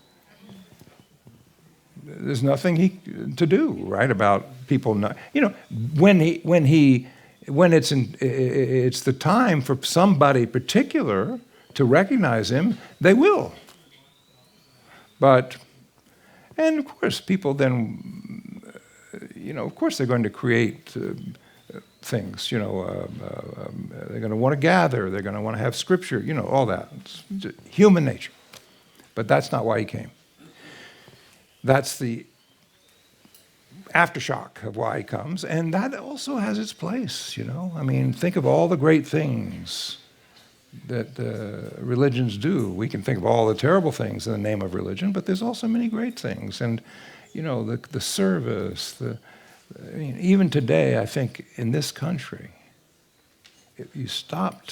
there's nothing to do, right, about people not, you know, when it's the time for somebody particular to recognize him, they will. But, and of course, people then, you know, of course they're going to create things, you know, they're going to want to gather, they're going to want to have scripture, you know, all that. It's human nature. But that's not why he came. That's the aftershock of why he comes, and that also has its place, you know. I mean, think of all the great things that religions do. We can think of all the terrible things in the name of religion, but there's also many great things. And, you know, the service, I mean, even today, I think, in this country, if you stop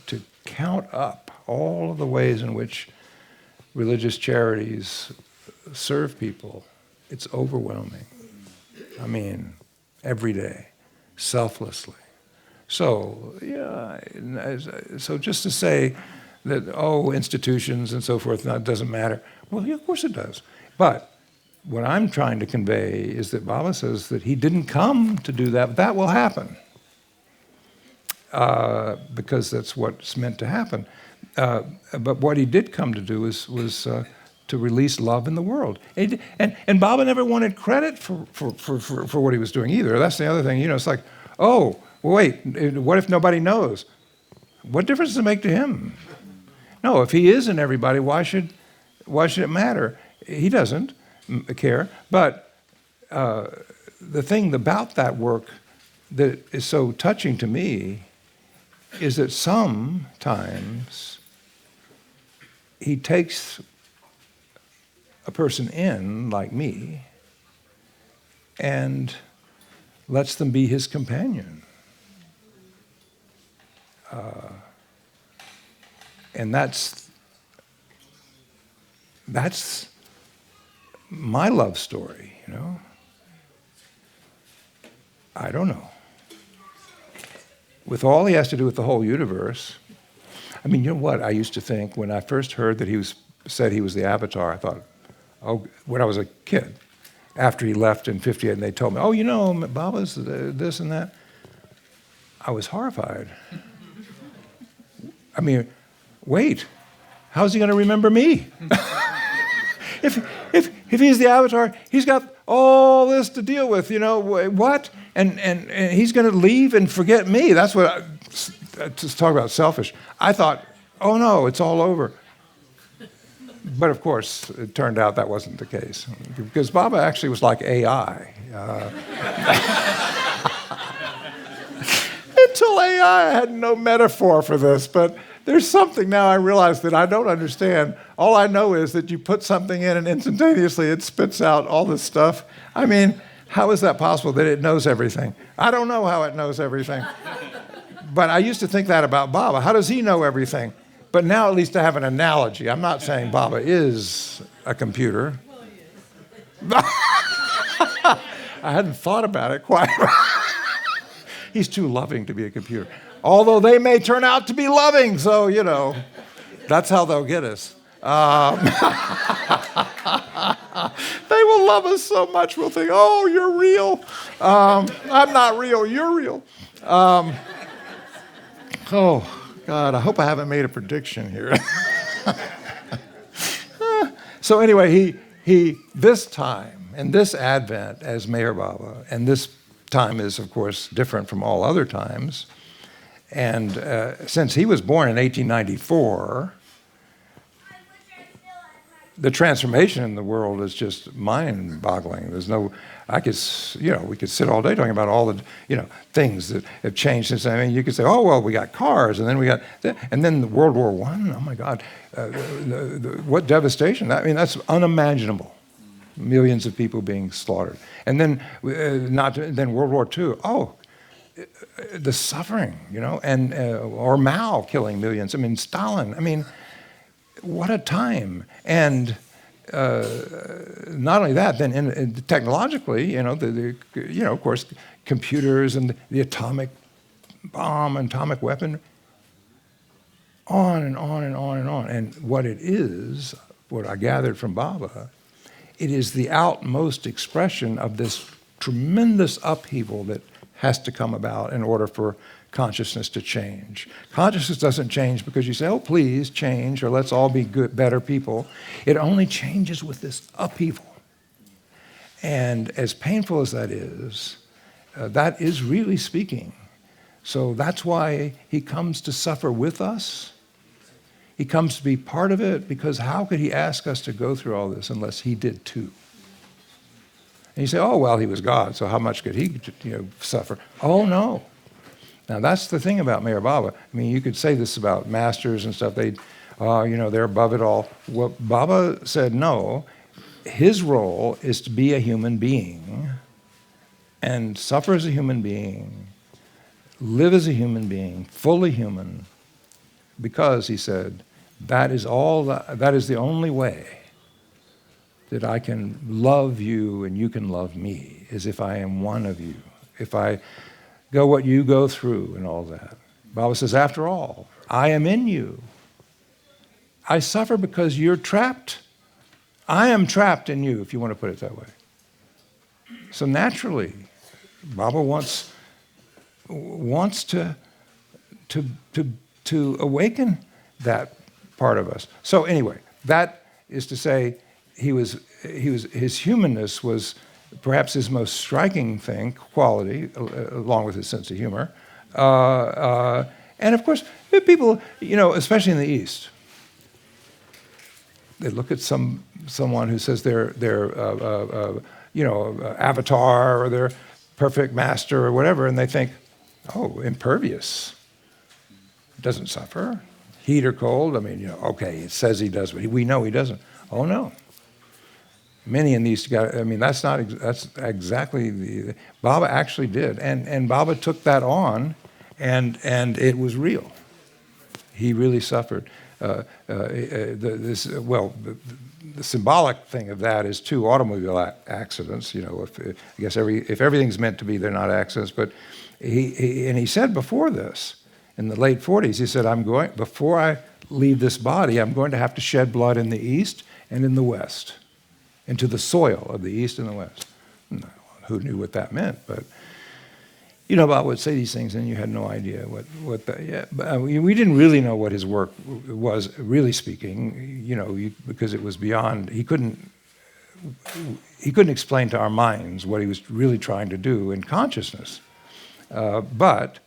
to count up all of the ways in which religious charities serve people, it's overwhelming. I mean, every day, selflessly. So, yeah, so just to say that, oh, institutions and so forth, that doesn't matter. Well, yeah, of course it does. But what I'm trying to convey is that Baba says that he didn't come to do that, but that will happen. Because that's what's meant to happen. But what he did come to do was to release love in the world. And Baba never wanted credit for what he was doing either. That's the other thing. You know, it's like, oh, well, wait, what if nobody knows? What difference does it make to him? No, if he is in everybody, why should it matter? He doesn't care. But the thing about that work that is so touching to me is that sometimes he takes a person in, like me, and lets them be his companion. And that's my love story, you know. I don't know. With all he has to do with the whole universe, I mean, you know what I used to think when I first heard that said he was the avatar, I thought, oh, when I was a kid, after he left in 58 and they told me, oh, you know, Baba's this and that, I was horrified. I mean, wait, how's he going to remember me? If he's the avatar, he's got all this to deal with, what? And he's going to leave and forget me. That's what, just talk about selfish. I thought, oh no, it's all over. But of course, it turned out that wasn't the case. Because Baba actually was like AI. Until AI, I had no metaphor for this, but there's something now I realize that I don't understand. All I know is that you put something in and instantaneously it spits out all this stuff. I mean, how is that possible that it knows everything? I don't know how it knows everything. But I used to think that about Baba. How does he know everything? But now at least I have an analogy. I'm not saying Baba is a computer. I hadn't thought about it quite. He's too loving to be a computer. Although they may turn out to be loving, so, that's how they'll get us. They will love us so much, we'll think, oh, you're real. I'm not real, you're real. Oh, God, I hope I haven't made a prediction here. So anyway, he this time, and this Advent as Meher Baba, and this time is, of course, different from all other times. And since he was born in 1894, the transformation in the world is just mind-boggling. There's no, we could sit all day talking about all the, things that have changed since. I mean, you could say, oh, well, we got cars, and then and then World War I. Oh my God, what devastation! I mean, that's unimaginable. Millions of people being slaughtered, and then then World War II. Oh, the suffering, and or Mao killing millions. I mean, Stalin. I mean, what a time! And not only that, then technologically, of course, computers and the atomic bomb, atomic weapon, on and on and on and on. And what it is, what I gathered from Baba, it is the outmost expression of this tremendous upheaval that has to come about in order for consciousness to change. Consciousness doesn't change because you say, oh, please change, or let's all be good, better people. It only changes with this upheaval. And as painful as that is really speaking. So that's why he comes to suffer with us. He comes to be part of it, because how could he ask us to go through all this unless he did too? And you say, oh, well, he was God, so how much could he suffer? Oh, no. Now, that's the thing about Meher Baba. I mean, you could say this about masters and stuff. They're above it all. Well, Baba said no. His role is to be a human being and suffer as a human being, live as a human being, fully human, because, he said, that is the only way that I can love you and you can love me, is if I am one of you, if I go what you go through and all that. Baba says, after all, I am in you. I suffer because you're trapped. I am trapped in you, if you want to put it that way. So naturally, Baba wants to awaken that part of us. So anyway, that is to say, his humanness was perhaps his most striking quality, along with his sense of humor. And of course, people, especially in the East, they look at someone who says they're avatar or their perfect master or whatever, and they think, oh, impervious, doesn't suffer, heat or cold. I mean, okay, it says he does, but we know he doesn't. Oh no. Many in these guys, I mean, that's exactly the, Baba actually did. And Baba took that on, and it was real. He really suffered. The symbolic thing of that is 2 automobile accidents. I guess if everything's meant to be, they're not accidents. But he said before this, in the late 40s, he said, before I leave this body, I'm going to have to shed blood in the East and in the West, into the soil of the East and the West. No, who knew what that meant? But Baba would say these things, and you had no idea what that. Yeah, but we didn't really know what his work was, really speaking. Because it was beyond. He couldn't he couldn't explain to our minds what he was really trying to do in consciousness. But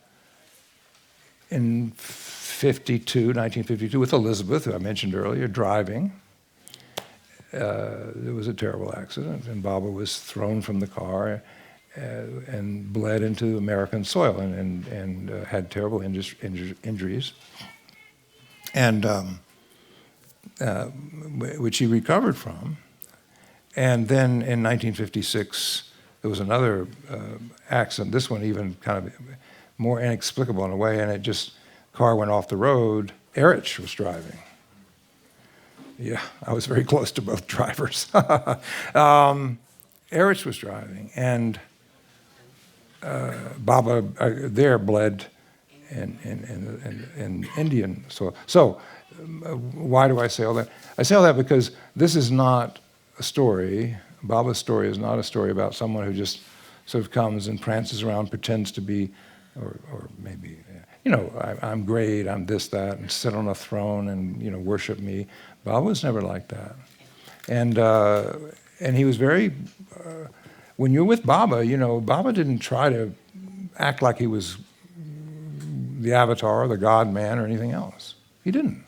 in 1952, with Elizabeth, who I mentioned earlier, driving, there was a terrible accident, and Baba was thrown from the car and bled into American soil and had terrible injuries, and which he recovered from. And then in 1956, there was another accident, this one even kind of more inexplicable in a way, and car went off the road. Erich was driving. Yeah, I was very close to both drivers. Erich was driving, and Baba there bled in Indian soil. So why do I say all that? I say all that because this is not a story. Baba's story is not a story about someone who just sort of comes and prances around, pretends to be, or maybe, I'm great, I'm this, that, and sit on a throne and, worship me. Baba was never like that. And he was very, when you're with Baba, Baba didn't try to act like he was the avatar, the God man, or anything else. He didn't.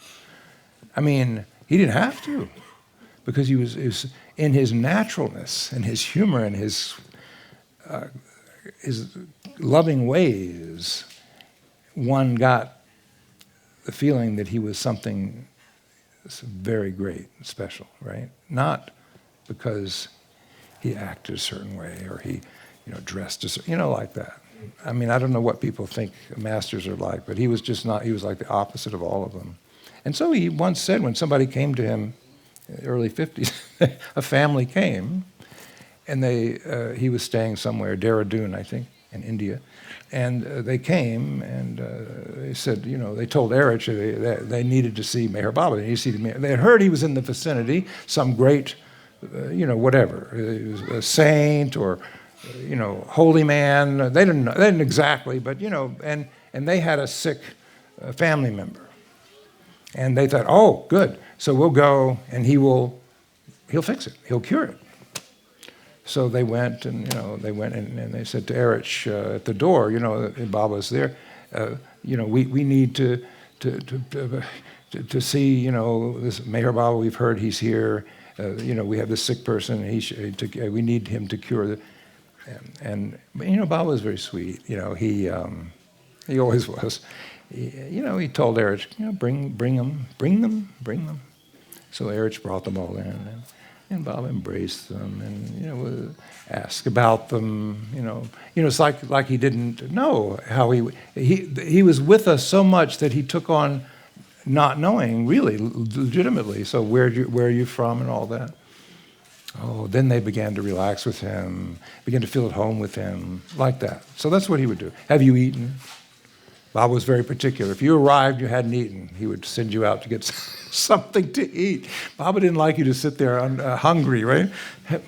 I mean, he didn't have to, because he was in his naturalness and his humor and his loving ways. One got the feeling that he was something very great and special, right? Not because he acted a certain way or he, dressed a certain, like that. I mean, I don't know what people think masters are like, but he was just not, he was like the opposite of all of them. And so he once said, when somebody came to him in the early 50s, a family came, and he was staying somewhere, Dehradun, I think, in India, and they came, and they said, they told Erich they needed to see Meher Baba. They had heard he was in the vicinity, some great, whatever, he was a saint or, holy man. They didn't exactly, but, and they had a sick family member. And they thought, oh, good, so we'll go, and he'll fix it, he'll cure it. So they went, and and they said to Erich at the door, Baba's there, we need to see, this Meher Baba. We've heard he's here. We have this sick person. We need him to cure the. And Baba was very sweet. He always was. He told Erich, bring them. So Erich brought them all in. And Baba embraced them and, asked about them, It's like he didn't know how he was with us so much that he took on not knowing, really, legitimately. So where are you from and all that? Oh, then they began to relax with him, began to feel at home with him, like that. So that's what he would do. Have you eaten? Baba was very particular. If you arrived, you hadn't eaten, he would send you out to get something to eat. Baba didn't like you to sit there hungry, right?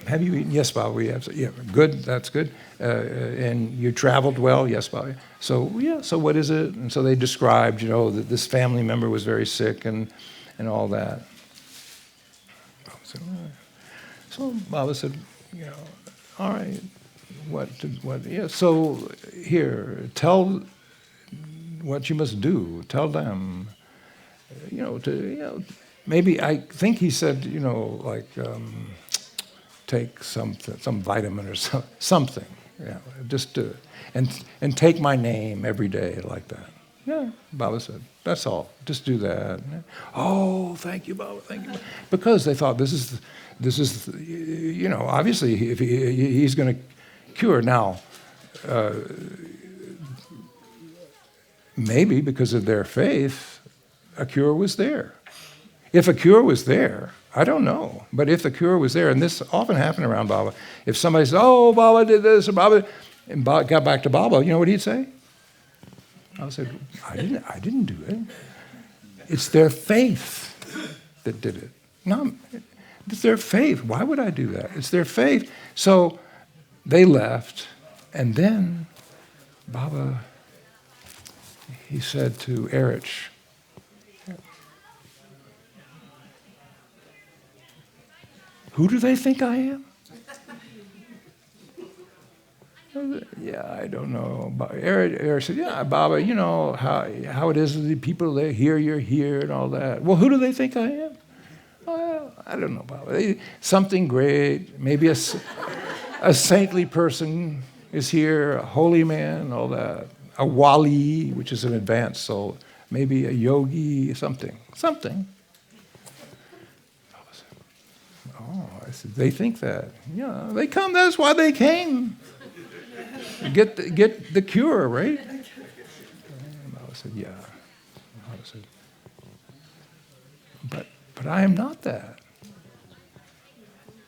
Have you eaten? Yes, Baba, we have. Yeah, good, that's good. And you traveled well? Yes, Baba. So, so what is it? And so they described, that this family member was very sick and all that. Baba said, all right. So Baba said, all right, what, yeah, so here, tell what you must do. Tell them, maybe I think he said, take some vitamin or something. Yeah, just do it, and take my name every day like that. Yeah, Baba said, that's all. Just do that. Oh, thank you, Baba. Thank you, because they thought this is, obviously if he's going to cure now. Maybe because of their faith, a cure was there. If a cure was there, I don't know. But if the cure was there, and this often happened around Baba, if somebody says, oh, Baba did this, or Baba, and Baba got back to Baba, you know what he'd say? I said, I didn't do it. It's their faith that did it. No, it's their faith. Why would I do that? It's their faith. So they left, and then Baba, he said to Erich, Who do they think I am? Yeah, I don't know. Eric said, yeah, Baba, you know how it is with the people, they hear you're here and all that. Well, who do they think I am? Well, I don't know, Baba. Something great, maybe a saintly person is here, a holy man, all that. A wali, which is an advanced soul, maybe a yogi, something. Oh, I said, they think that. Yeah, they come, that's why they came. Get the cure, right? And Baba said, yeah. Baba said, but I am not that.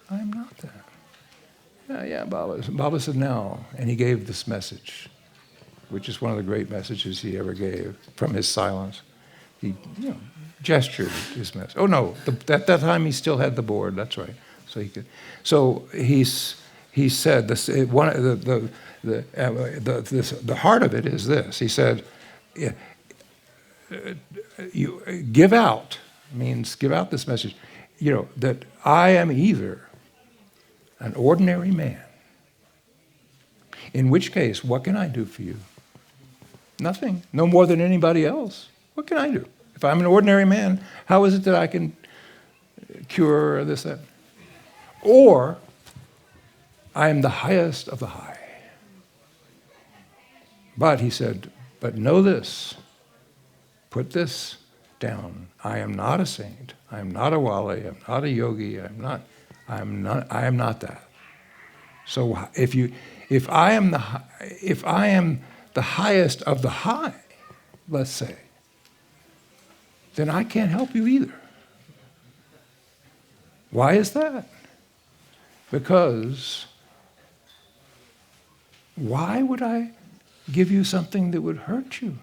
I am not that. Yeah, Baba. Baba said, no. And he gave this message, which is one of the great messages he ever gave from his silence. He, gestured his message. Oh no, at that time he still had the board. That's right. So he could. So he said this. The heart of it is this. He said, "You give out means give out this message. That I am either an ordinary man. In which case, what can I do for you? Nothing. No more than anybody else. What can I do? If I'm an ordinary man, how is it that I can cure this, that? Or I am the highest of the high." But he said, but know this, put this down. I am not a saint. I am not a wali. I'm not a yogi. I am not that. So if I am the highest of the high, let's say, then I can't help you either. Why is that? Because why would I give you something that would hurt you?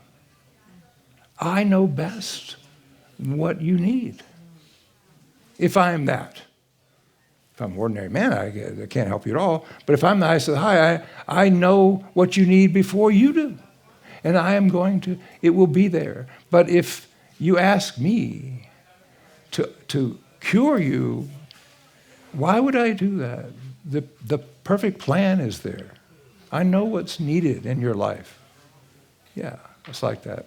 I know best what you need. If I am that. If I'm an ordinary man, I can't help you at all. But if I'm the highest of the high, I know what you need before you do. And I am going to, it will be there. But if you ask me to cure you, why would I do that? The perfect plan is there. I know what's needed in your life. Yeah, it's like that.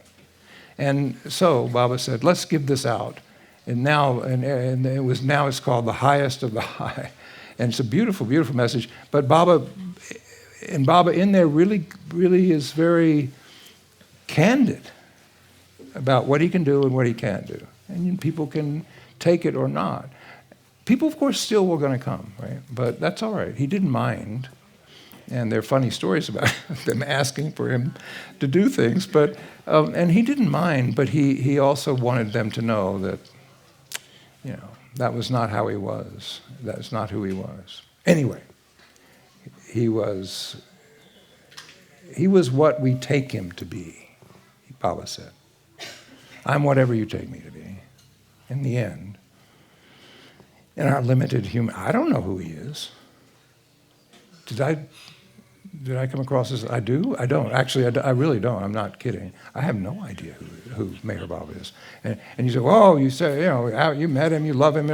And so Baba said, let's give this out. And now, now it's called the highest of the high. And it's a beautiful, beautiful message. But Baba in there really, really is very candid about what he can do and what he can't do. And people can take it or not. People, of course, still were going to come, right? But that's all right. He didn't mind. And there are funny stories about them asking for him to do things. But and he didn't mind, but he also wanted them to know that, that was not how he was. That's not who he was. Anyway, he was what we take him to be, Baba said. I'm whatever you take me to be, in the end. In our limited human, I don't know who he is. Did I come across as, I do? I don't. Actually, I really don't. I'm not kidding. I have no idea who Meher Baba is. And you say, oh, you say, you met him, you love him.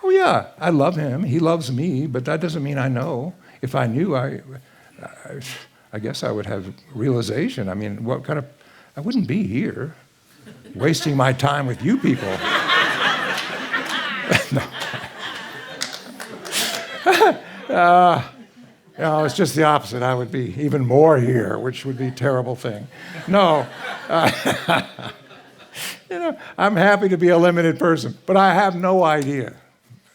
Oh, yeah, I love him. He loves me, but that doesn't mean I know. If I knew, I guess I would have realization. I mean, I wouldn't be here wasting my time with you people. It's just the opposite. I would be even more here, which would be a terrible thing. No. I'm happy to be a limited person, but I have no idea.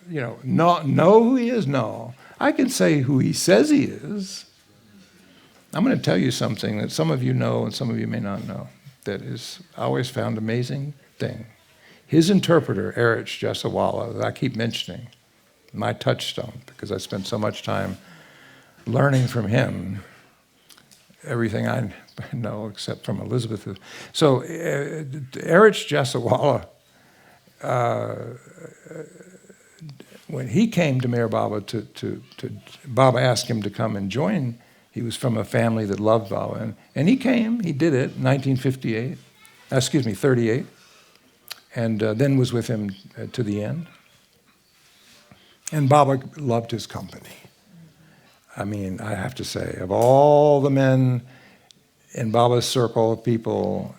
Know who he is? No. I can say who he says he is. I'm going to tell you something that some of you know and some of you may not know that is I always found amazing thing. His interpreter, Erich Jasawala, that I keep mentioning, my touchstone, because I spent so much time learning from him everything I know except from Elizabeth. So Erich Jasawala, when he came to Meher Baba, Baba asked him to come and join. He was from a family that loved Baba. And he came, he did it in 38, and then was with him to the end. And Baba loved his company. I mean, I have to say, of all the men in Baba's circle of people,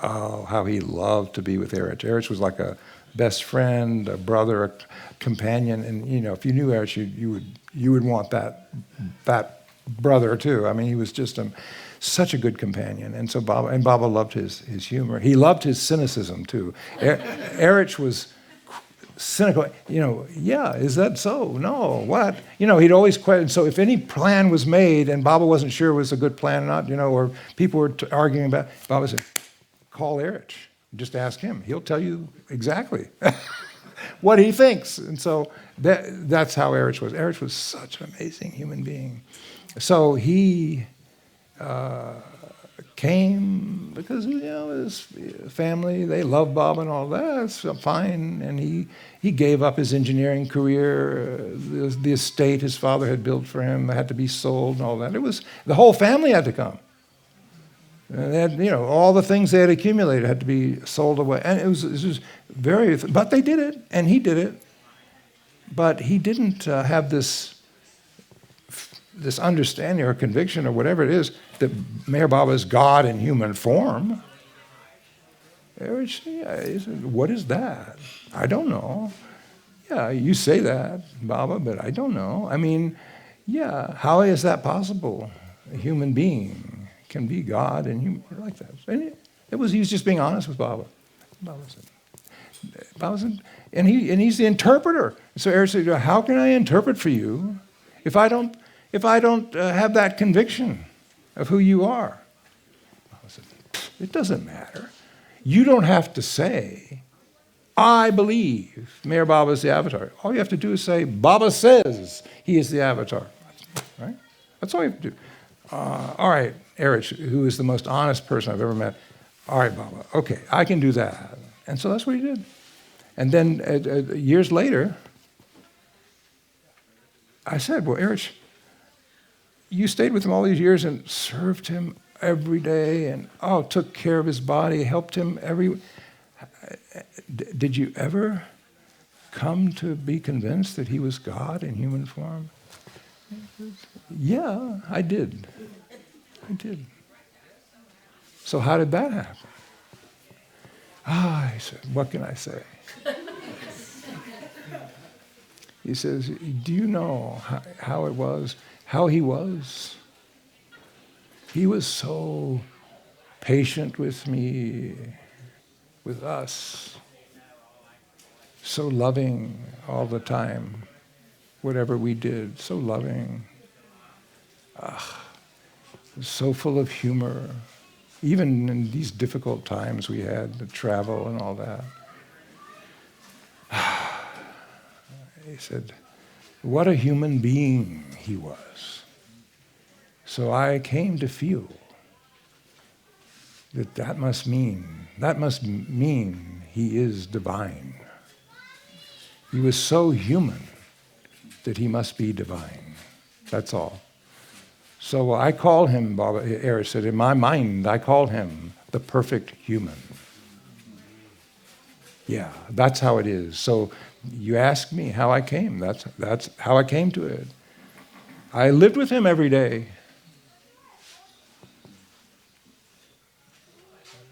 oh, how he loved to be with Erich. Erich was like a best friend, a brother, a companion, and if you knew Erich, you would want that brother too. I mean, he was just such a good companion, and so Baba loved his humor. He loved his cynicism too. Erich was cynical. Yeah, is that so? No, what? He'd always question. So if any plan was made and Baba wasn't sure it was a good plan or not, or people were arguing about, Baba said, call Erich. Just ask him. He'll tell you exactly what he thinks. And so that's how Erich was. Erich was such an amazing human being. So he came because his family, they loved Baba and all that. That's fine. And he gave up his engineering career. The estate his father had built for him had to be sold and all that. The whole family had to come. And they had, all the things they had accumulated had to be sold away. And it was but they did it, and he did it. But he didn't have this understanding or conviction or whatever it is that Meher Baba is God in human form. He said, what is that? I don't know. Yeah, you say that, Baba, but I don't know. I mean, yeah, how is that possible? A human being can be God and human like that. And he was just being honest with Baba. Baba said, and he's the interpreter. So Erich said, how can I interpret for you if I don't have that conviction of who you are? Baba said, it doesn't matter. You don't have to say, I believe Meher Baba is the avatar. All you have to do is say, Baba says he is the avatar. Right? That's all you have to do. All right, Erich, who is the most honest person I've ever met. All right, Baba, okay, I can do that. And so that's what he did. And then years later, I said, well, Erich, you stayed with him all these years and served him every day and, took care of his body, helped him Did you ever come to be convinced that he was God in human form? Yeah, I did. So how did that happen? He said, what can I say? He says, do you know how it was, how he was? He was so patient with me, with us, so loving all the time, whatever we did, so loving, so full of humor, even in these difficult times we had to travel and all that. He said, what a human being he was. So I came to feel that must mean he is divine. He was so human that he must be divine. That's all. So I call him, Baba Erich said, in my mind, I call him the perfect human. Yeah, that's how it is. So you ask me how I came. That's how I came to it. I lived with him every day.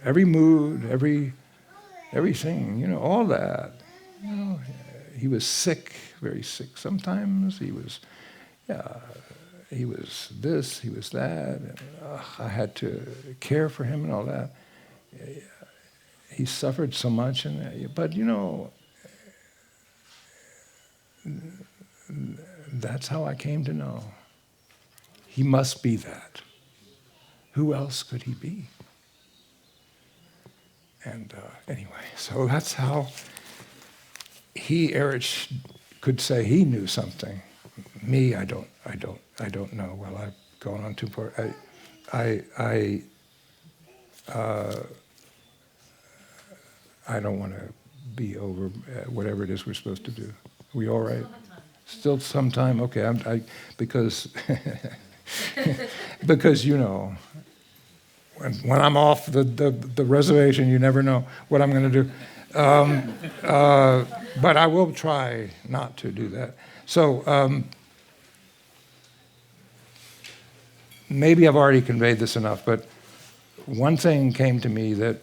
Every mood, everything, all that. He was sick, very sick sometimes. He was this, he was that. And, I had to care for him and all that. He suffered so much, but that's how I came to know. He must be that. Who else could he be? And anyway, so that's how Erich could say he knew something. Me, I don't know. Well, I've gone on too far. I don't want to be over whatever it is we're supposed to do. Are we all right? Still some time? Okay, because when I'm off the reservation, you never know what I'm going to do. But I will try not to do that. So maybe I've already conveyed this enough, but one thing came to me that,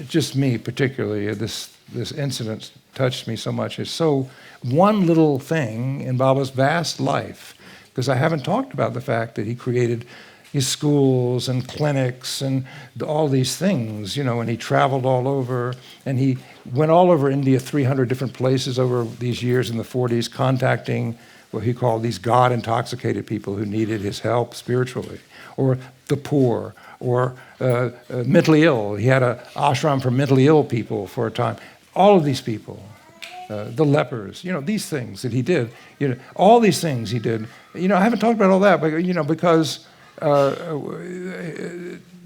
just me particularly, this incident touched me so much. It's so one little thing in Baba's vast life, because I haven't talked about the fact that he created his schools and clinics and all these things, and he traveled all over, and he went all over India, 300 different places over these years in the 40s, contacting what he called these God-intoxicated people who needed his help spiritually, or the poor, or mentally ill. He had an ashram for mentally ill people for a time. All of these people, the lepers, these things that he did, all these things he did. I haven't talked about all that, but because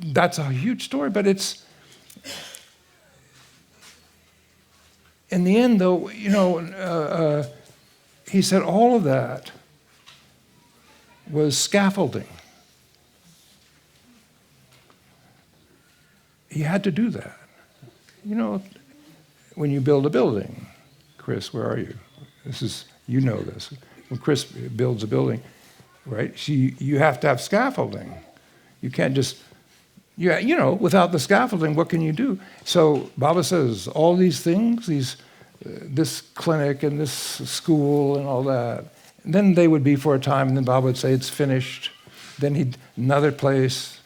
that's a huge story. But it's, in the end, though, he said all of that was scaffolding. He had to do that. When you build a building, Chris, where are you? This. When Chris builds a building, right? You have to have scaffolding. You can't just, without the scaffolding, what can you do? So Baba says all these things, this clinic and this school and all that. And then they would be for a time, and then Baba would say it's finished. Then another place,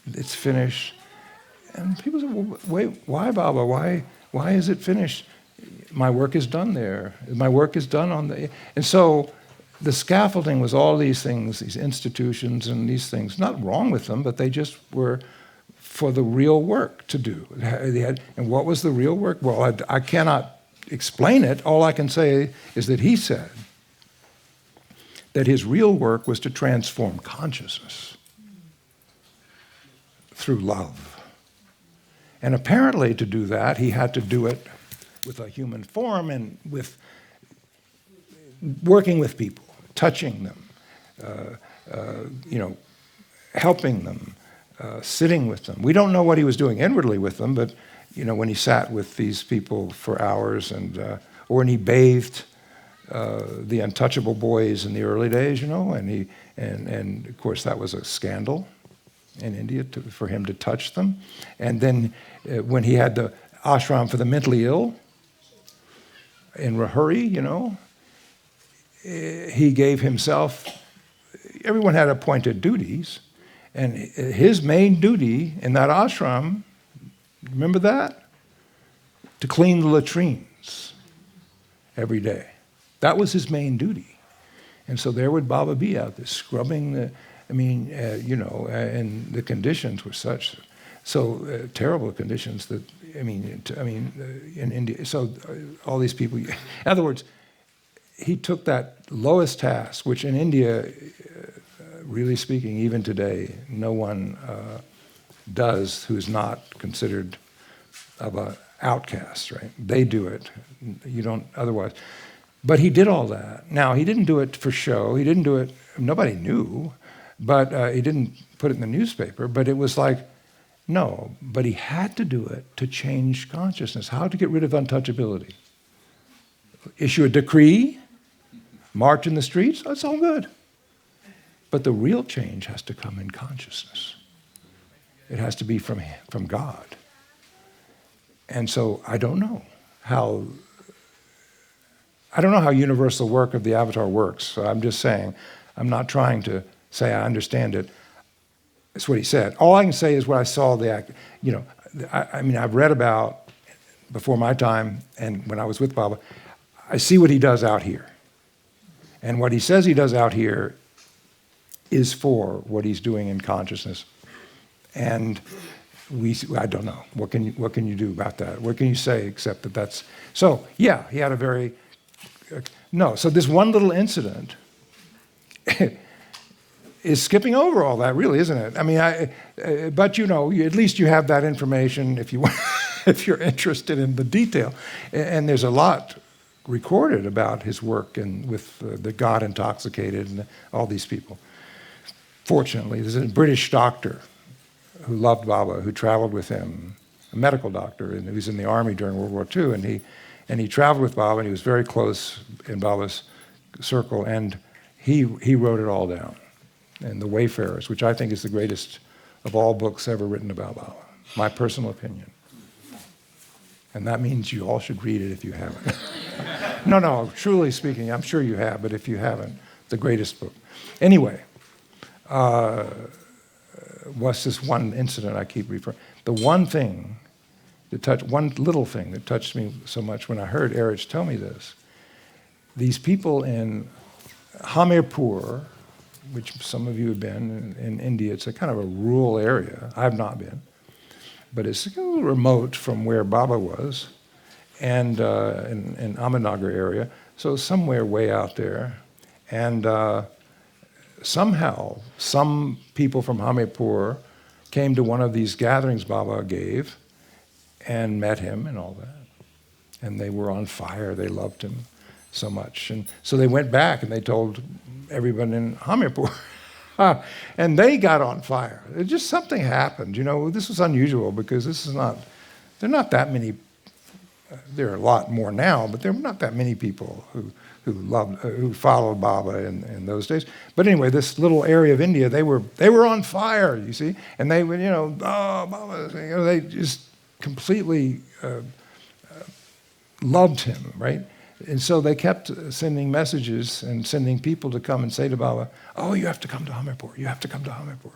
it's finished. And people say, well, wait, why, Baba? Why is it finished? My work is done there. My work is done on the... And so the scaffolding was all these things, these institutions and these things. Not wrong with them, but they just were for the real work to do. And what was the real work? Well, I cannot explain it. All I can say is that he said that his real work was to transform consciousness through love. And apparently to do that, he had to do it with a human form and with working with people, touching them, helping them, sitting with them. We don't know what he was doing inwardly with them, but when he sat with these people for hours, and or when he bathed the untouchable boys in the early days, and of course that was a scandal in India for him to touch them. And then when he had the ashram for the mentally ill in Rahuri, he gave himself, everyone had appointed duties, and his main duty in that ashram, remember that? To clean the latrines every day. That was his main duty. And so there would Baba be out there scrubbing and the conditions were such, terrible conditions that, in India, so all these people, in other words, he took that lowest task, which in India, really speaking, even today, no one does who's not considered of an outcast, right? They do it. You don't otherwise. But he did all that. Now, he didn't do it for show. He didn't do it, nobody knew, but he didn't put it in the newspaper. But it was like, no, but he had to do it to change consciousness. How to get rid of untouchability? Issue a decree? March in the streets? That's all good. But the real change has to come in consciousness. It has to be from God. And so I don't know how universal work of the avatar works. So I'm just saying, I'm not trying to say I understand it. That's what he said. All I can say is what I saw the act. I've read about before my time, and when I was with Baba, I see what he does out here. And what he says he does out here is for what he's doing in consciousness. And I don't know. What can you do about that? What can you say except that that's... So, yeah, he had a very... So this one little incident is skipping over all that, really, isn't it? But at least you have that information if you want, if you're interested in the detail. And there's a lot recorded about his work and with the God intoxicated and all these people. Fortunately, there's a British doctor who loved Baba, who traveled with him, a medical doctor, and he was in the army during World War II, and And he traveled with Baba, and he was very close in Baba's circle, and he wrote it all down. And The Wayfarers, which I think is the greatest of all books ever written about Baba, my personal opinion. And that means you all should read it if you haven't. No, truly speaking, I'm sure you have, but if you haven't, the greatest book. Anyway, what's this one incident I keep referring? The one thing one little thing that touched me so much when I heard Erich tell me this. These people in Hamirpur, which some of you have been in India, it's a kind of a rural area. I've not been. But it's a little remote from where Baba was, and in Ahmednagar area, so somewhere way out there. And somehow, some people from Hamirpur came to one of these gatherings Baba gave and met him and all that. And they were on fire. They loved him so much. And so they went back and they told everyone in Hamirpur. And they got on fire. Just something happened. This was unusual because there are not that many, there are a lot more now, but there were not that many people who followed Baba in those days. But anyway, this little area of India, they were on fire, you see, and they would, Baba, they just completely loved him, right? And so they kept sending messages and sending people to come and say to Baba, "Oh, you have to come to Hamirpur. You have to come to Hamirpur."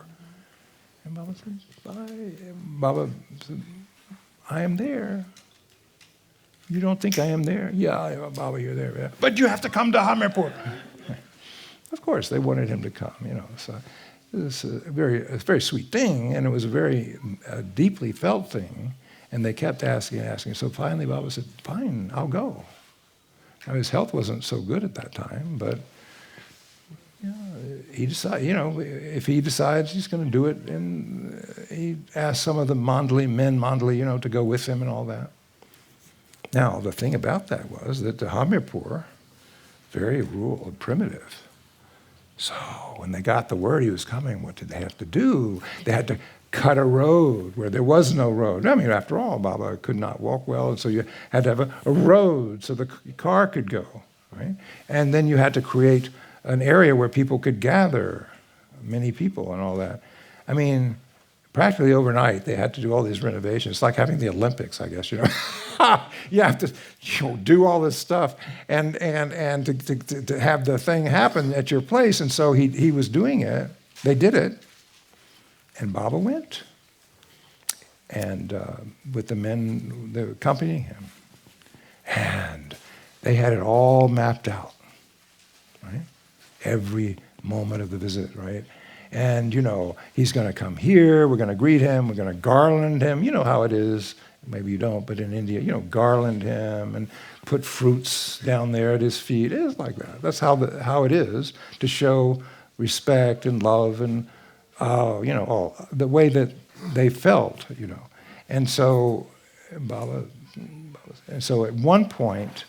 And Baba said, Baba said, "I am there. You don't think I am there?" "Yeah, Baba, you're there. Yeah. But you have to come to Hamirpur." Of course, they wanted him to come, So it was a very sweet thing, and it was a very deeply felt thing. And they kept asking and asking. So finally, Baba said, "Fine, I'll go." Now, his health wasn't so good at that time, but he decided, if he decides he's going to do it, and he asked some of the men Mandali, to go with him and all that. Now, the thing about that was that the Hamirpur, very rural and primitive. So when they got the word he was coming, what did they have to do? They had to cut a road where there was no road. I mean, after all, Baba could not walk well, and so you had to have a road so the car could go, right? And then you had to create an area where people could gather, many people and all that. I mean, practically overnight, they had to do all these renovations. It's like having the Olympics, I guess, You have to do all this stuff and to have the thing happen at your place. And so he was doing it. They did it. And Baba went, and with the men that were accompanying him. And they had it all mapped out, right? Every moment of the visit, right? And, he's going to come here, we're going to greet him, we're going to garland him. You know how it is. Maybe you don't, but in India, garland him and put fruits down there at his feet. It is like that. That's how it is, to show respect and love and all the way that they felt, And so at one point,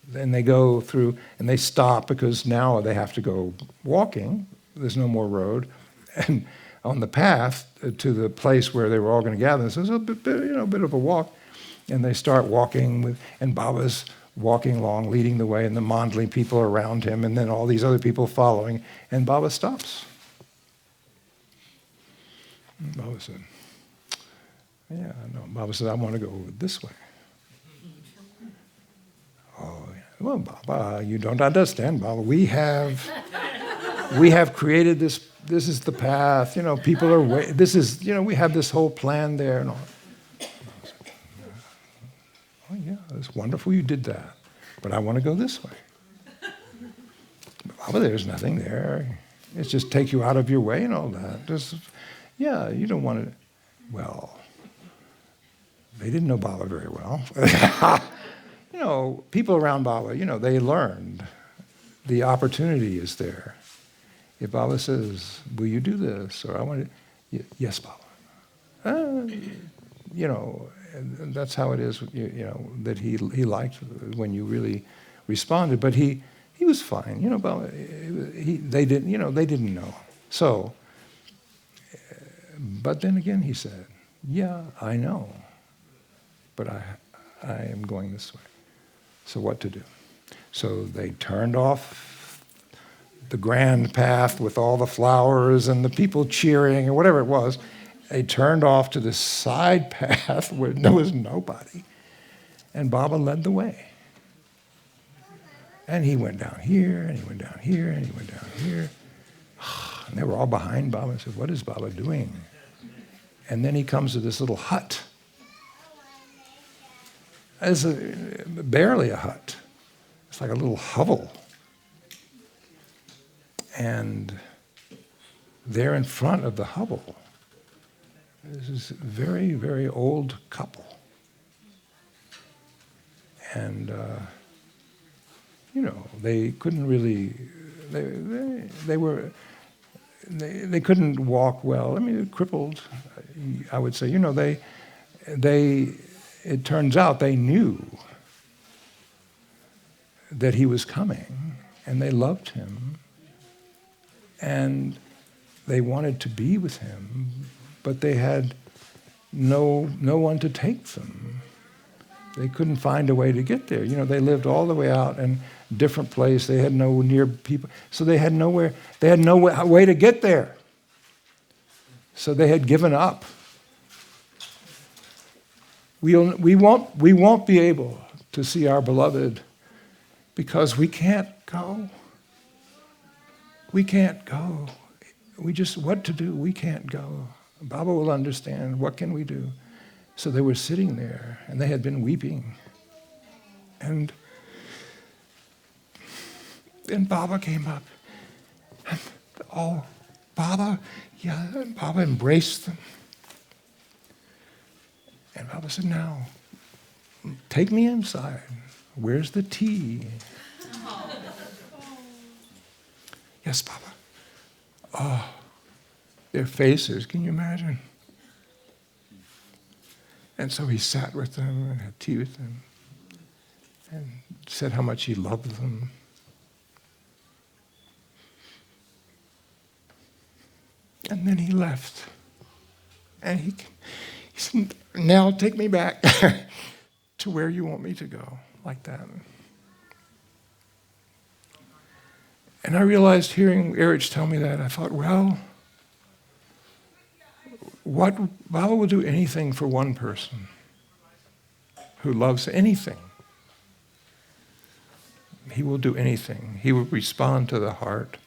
then they go through and they stop because now they have to go walking. There's no more road. And on the path to the place where they were all going to gather, so it's a bit of a walk. And they start walking and Baba's walking along, leading the way, and the Mandali people around him, and then all these other people following. And Baba stops. And Baba said, "Yeah, no." Baba said, "I want to go this way." "Oh, yeah. Well, Baba, you don't understand, Baba. We have created this. This is the path. People are. This is. We have this whole plan there and all." Said, "Oh, yeah, it's wonderful you did that, but I want to go this way." "Baba, there's nothing there. It's just take you out of your way and all that. Yeah, you don't want to." Well, they didn't know Baba very well. People around Baba, they learned the opportunity is there. If Baba says, "Will you do this?" or "I want to," "Yes, Baba." And that's how it is, that he liked when you really responded. But he was fine, Baba. They didn't know. So. But then again, he said, "Yeah, I know, but I am going this way." So what to do? So they turned off the grand path with all the flowers and the people cheering or whatever it was. They turned off to the side path where there was nobody. And Baba led the way. And he went down here, and he went down here, and he went down here. And they were all behind Baba and said, what is Baba doing? And then he comes to this little hut. It's barely a hut. It's like a little hovel. And there in front of the hovel, this is a very, very old couple. And, they couldn't really, they couldn't walk well. I mean, crippled, I would say. It turns out they knew that he was coming, and they loved him, and they wanted to be with him, but they had no one to take them. They couldn't find a way to get there. They lived all the way out in a different place. They had no near people, so they had no way to get there. So they had given up. We won't be able to see our beloved because we can't go. We can't go. What to do? We can't go. Baba will understand. What can we do? So they were sitting there, and they had been weeping. And then Baba came up. And, Baba, yeah, and Baba embraced them. And Baba said, now, take me inside. Where's the tea? Yes, Baba. Oh, their faces, can you imagine? And so he sat with them and had tea with them and said how much he loved them. And then he left. And he said, now take me back to where you want me to go, like that. And I realized, hearing Erich tell me that, I thought, well, Baba will do anything for one person who loves anything. He will do anything. He will respond to the heart.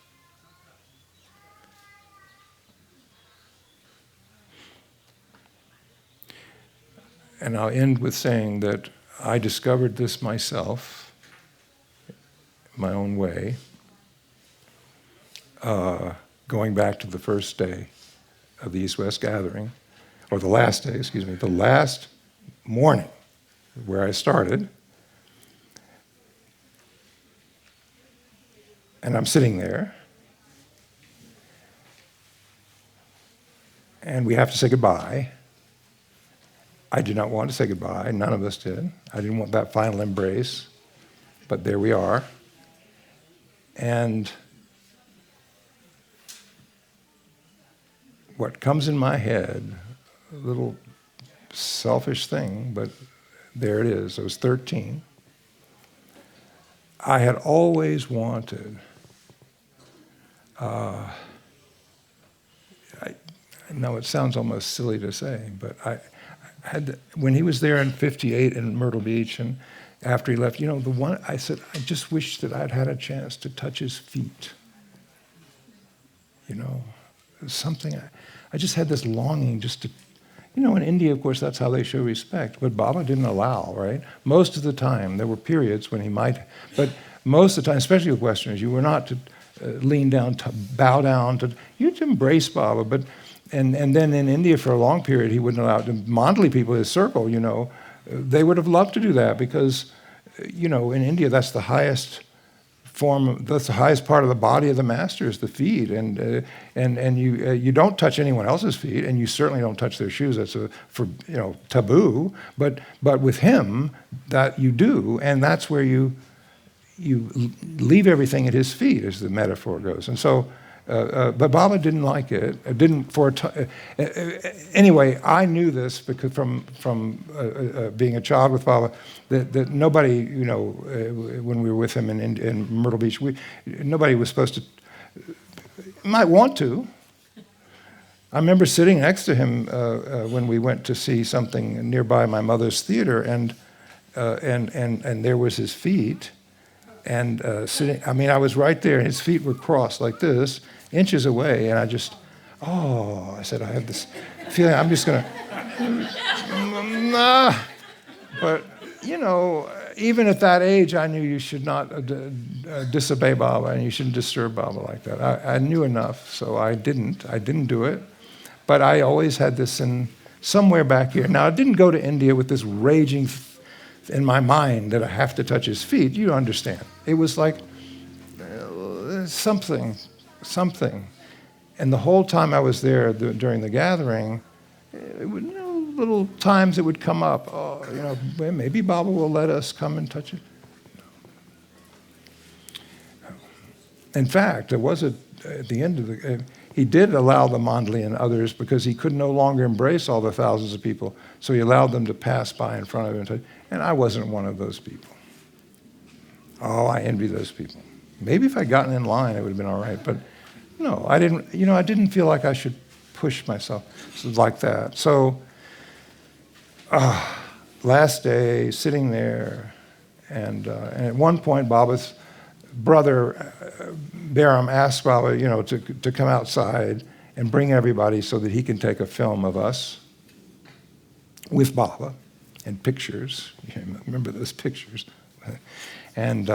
And I'll end with saying that I discovered this myself, my own way, going back to the first day of the East-West gathering, or the last day, the last morning where I started. And I'm sitting there, and we have to say goodbye. I did not want to say goodbye. None of us did. I didn't want that final embrace, but there we are. And what comes in my head, a little selfish thing, but there it is. I was 13. I had always wanted, I know it sounds almost silly to say, but when he was there in 58 in Myrtle Beach, and after he left, I said, I just wish that I'd had a chance to touch his feet. Something, I just had this longing just to, in India, of course, that's how they show respect, but Baba didn't allow, right? Most of the time, there were periods when he might, but most of the time, especially with Westerners, you were not to lean down, to bow down, you had to embrace Baba, but, and then in India for a long period, he wouldn't allow the Mandali people, his circle, they would have loved to do that because, in India, that's the highest that's the highest part of the body of the master is the feet, and you don't touch anyone else's feet, and you certainly don't touch their shoes. That's taboo. But with him, that you do, and that's where you leave everything at his feet, as the metaphor goes. And so But Baba didn't like it. Anyway, I knew this because from being a child with Baba, that nobody, when we were with him in Myrtle Beach, nobody was supposed to, might want to. I remember sitting next to him when we went to see something nearby my mother's theater, and there was his feet. And sitting, I was right there, and his feet were crossed like this, inches away, and I said, I have this feeling I'm just going to, but, even at that age, I knew you should not disobey Baba, and you shouldn't disturb Baba like that. I knew enough, so I didn't do it, but I always had this in somewhere back here. Now, I didn't go to India with this raging in my mind that I have to touch his feet. You understand. It was like something. And the whole time I was there during the gathering, little times it would come up. Oh, maybe Baba will let us come and touch it. In fact, there was at the end of he did allow the Mandali and others because he could no longer embrace all the thousands of people. So he allowed them to pass by in front of him. And I wasn't one of those people. Oh, I envy those people. Maybe if I'd gotten in line, it would have been all right. But no, I didn't. I didn't feel like I should push myself like that. So last day, sitting there, and at one point, Baba's brother, Baram, asked Baba, to come outside and bring everybody so that he can take a film of us with Baba and pictures. You remember those pictures. And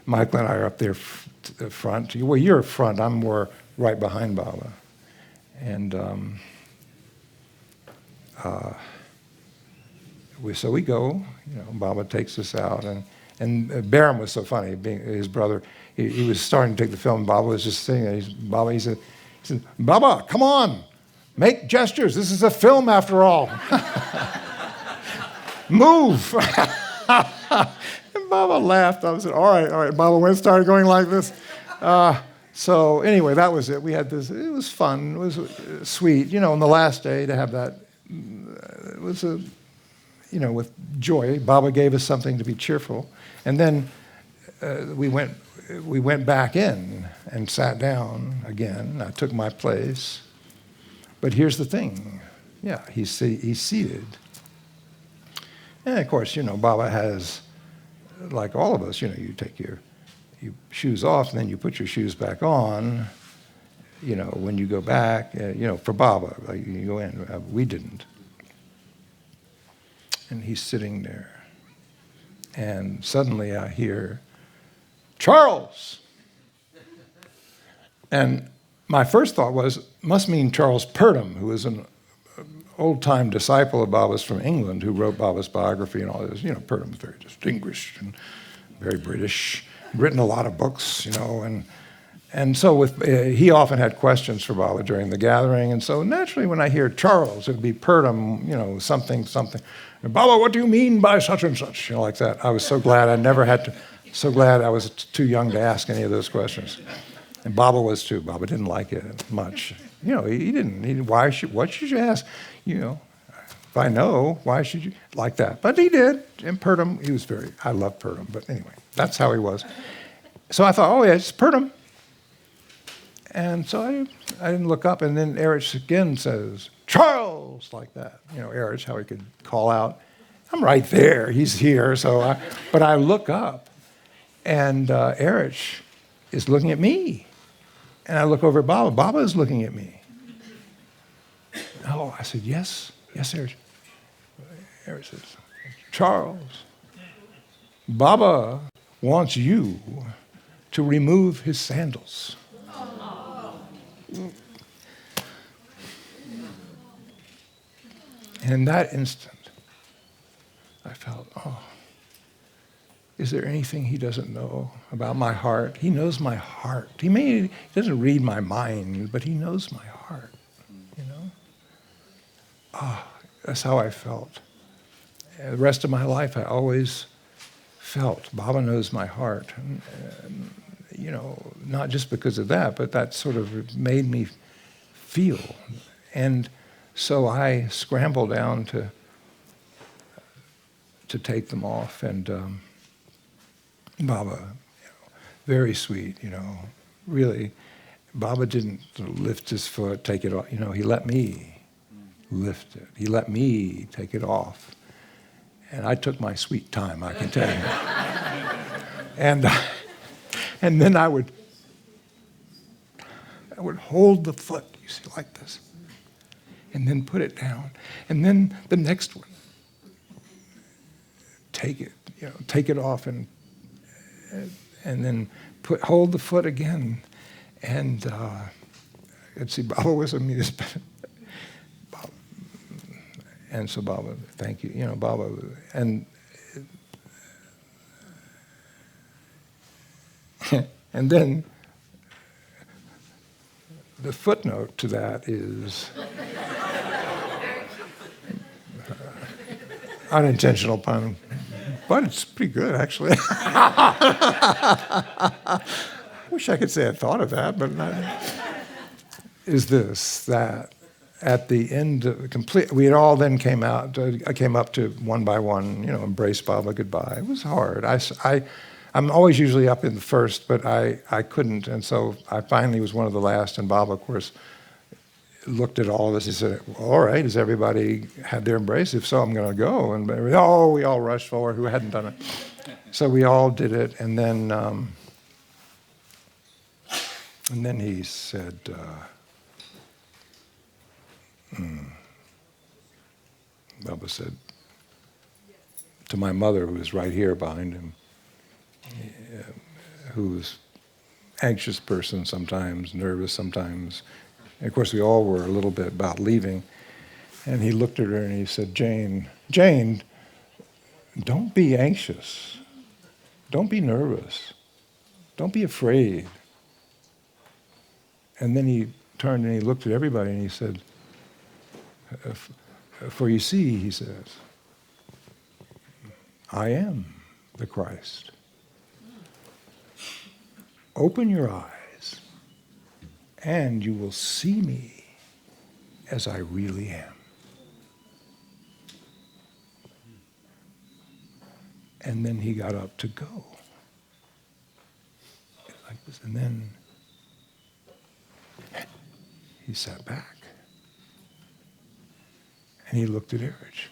Michael and I are up there front. Well, you're front. I'm more right behind Baba. And so we go. Baba takes us out, and Baram was so funny, being his brother. He was starting to take the film. Baba was just sitting there. He said, Baba, come on, make gestures. This is a film after all. Move. And Baba laughed. I said, all right. Baba went started going like this. So anyway, that was it. We had this. It was fun. It was sweet. On the last day to have that, it was with joy. Baba gave us something to be cheerful. And then we went back in and sat down again. I took my place. But here's the thing. Yeah, he's seated. And of course, Baba has, like all of us, you take your shoes off and then you put your shoes back on, when you go back, for Baba, like you go in. We didn't. And he's sitting there. And suddenly I hear, Charles! And my first thought must mean Charles Purdom, who is an old-time disciple of Baba's from England, who wrote Baba's biography and all this. Purdom was very distinguished and very British, written a lot of books, and so he often had questions for Baba during the gathering, and so naturally when I hear Charles, it would be Purdom, something. And Baba, what do you mean by such and such? Like that. I was so glad so glad I was too young to ask any of those questions. And Baba was too. Baba didn't like it much. He didn't. What should you ask? If I know, why should you? Like that. But he did. And Purdom, I love Purdom. But anyway, that's how he was. So I thought, oh, yeah, it's Purdom. And so I didn't look up. And then Erich again says, Charles, like that. Erich, how he could call out. I'm right there. He's here. But I look up, and Erich is looking at me. And I look over at Baba. Baba is looking at me. Oh, I said, yes, Erich. Erich says, Charles, Baba wants you to remove his sandals. And in that instant, I felt, is there anything he doesn't know about my heart? He knows my heart. He doesn't read my mind, but he knows my heart, That's how I felt. And the rest of my life, I always felt, Baba knows my heart. And, not just because of that, but that sort of made me feel. And so I scrambled down to take them off, and Baba, very sweet, really. Baba didn't lift his foot, take it off. He let me lift it. He let me take it off. And I took my sweet time, I can tell you. And then I would hold the foot, you see, like this, and then put it down. And then the next one, take it off, and then hold the foot again. And see, Baba was amused. And so Baba, thank you, Baba, and then the footnote to that is unintentional pun, but it's pretty good, actually. I wish I could say I thought of that, but not. Is this, that at the end of we had all then came up to one by one, embrace Baba goodbye. It was hard. I'm always usually up in the first, but I couldn't, and so I finally was one of the last, and Baba, of course, looked at all of us. He said, all right, has everybody had their embrace? If so, I'm going to go. And we all rushed forward who hadn't done it. So we all did it, and then he said, Baba said to my mother, who was right here behind him, who was anxious person sometimes, nervous sometimes. And of course, we all were a little bit about leaving. And he looked at her and he said, Jane, don't be anxious. Don't be nervous. Don't be afraid. And then he turned and he looked at everybody and he said, for you see, he says, I am the Christ. Open your eyes and you will see me as I really am. And then he got up to go. Like this. And then he sat back. And he looked at Erich.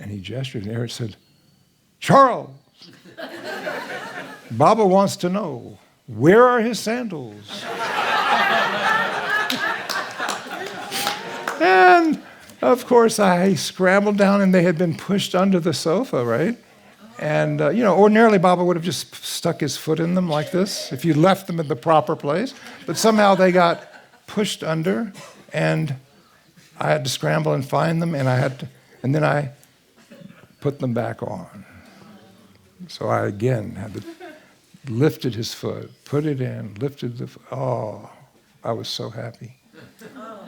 And he gestured, and Erich said, Charles, Baba wants to know, where are his sandals? And, of course, I scrambled down, and they had been pushed under the sofa, right? And, ordinarily Baba would have just stuck his foot in them like this if you left them in the proper place. But somehow they got pushed under, and I had to scramble and find them, and then I put them back on. So I again had to lifted his foot, put it in, lifted the foot. Oh, I was so happy.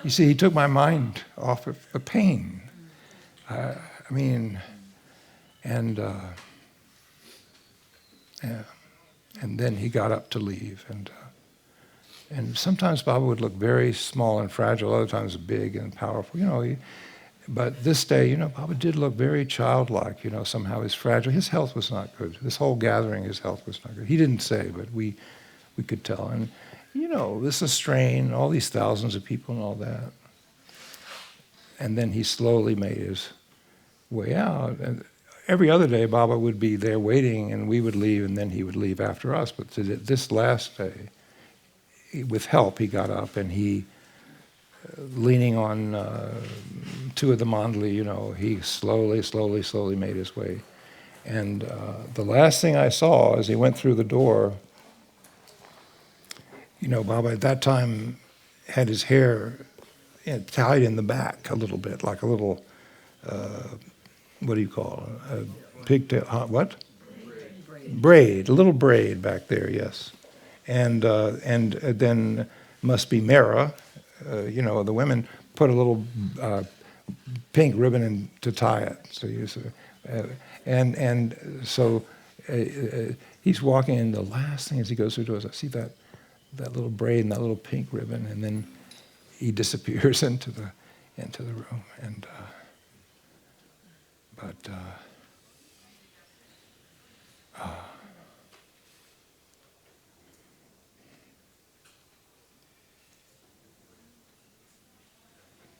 You see, he took my mind off of the pain. And then he got up to leave. And sometimes Baba would look very small and fragile, other times big and powerful, but this day, Baba did look very childlike, somehow he's fragile. His health was not good. This whole gathering, his health was not good. He didn't say, but we could tell. And, this is strain, all these thousands of people and all that. And then he slowly made his way out. And every other day, Baba would be there waiting, and we would leave, and then he would leave after us. But this last day, with help, he got up, and he, leaning on two of the mandali, he slowly made his way. And the last thing I saw as he went through the door, Baba at that time had his hair tied in the back a little bit, like a little, what do you call it? A pigtail, what? Braid, a little braid back there, yes. And then must be Mera, the women put a little pink ribbon in to tie it. So so He's walking, and the last thing as he goes through the doors, I see that little braid and that little pink ribbon, and then he disappears into the room. And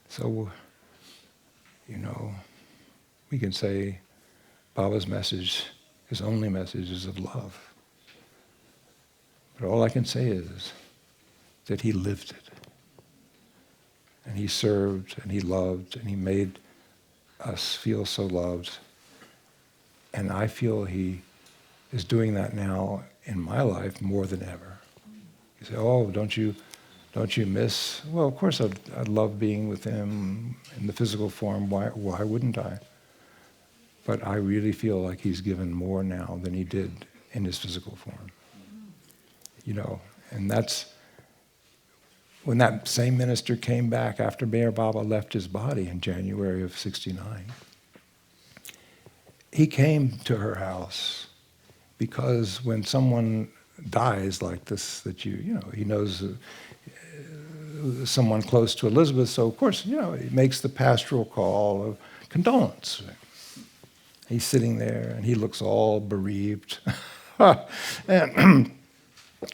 so, you know, we can say Baba's message, his only message, is of love. But all I can say is that he lived it. And he served, and he loved, and he made us feel so loved. And I feel he is doing that now in my life more than ever. You say, oh, don't you miss? Well, of course I'd love being with him in the physical form. Why wouldn't I? But I really feel like he's given more now than he did in his physical form. You know, and that's when that same minister came back after Meher Baba left his body in January of '69. He came to her house because when someone dies like this, that you know, he knows someone close to Elizabeth, so of course, you know, he makes the pastoral call of condolence. He's sitting there and he looks all bereaved. And,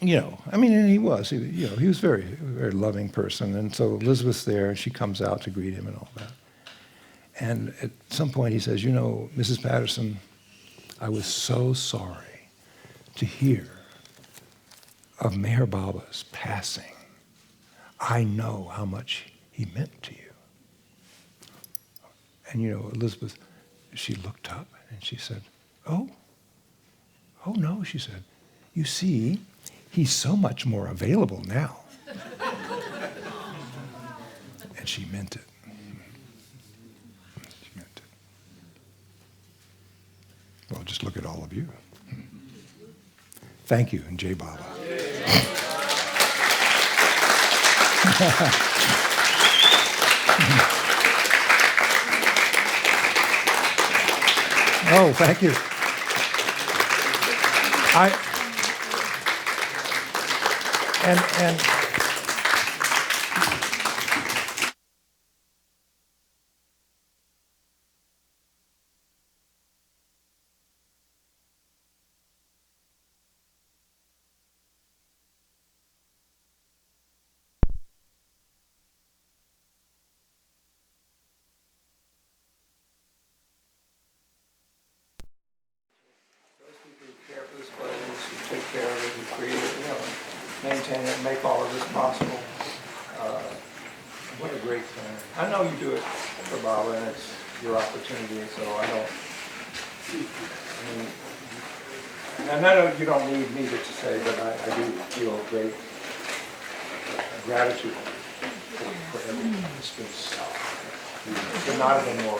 you know, I mean, and he was very, very loving person. And so Elizabeth's there and she comes out to greet him and all that. And at some point he says, you know, Mrs. Patterson, I was so sorry to hear of Meher Baba's passing. I know how much he meant to you. And, you know, Elizabeth, she looked up and she said, oh no, she said, you see, he's so much more available now. And she meant it. She meant it. Well, just look at all of you. Thank you, and Jai Baba. Oh, thank you. And take care of it and create it, you know, maintain it and make all of this possible. What a great thing. I know you do it for Baba and it's your opportunity, so I mean, and I know you don't need me to say, but I do feel great gratitude for everything. It's been so, you could not have been more.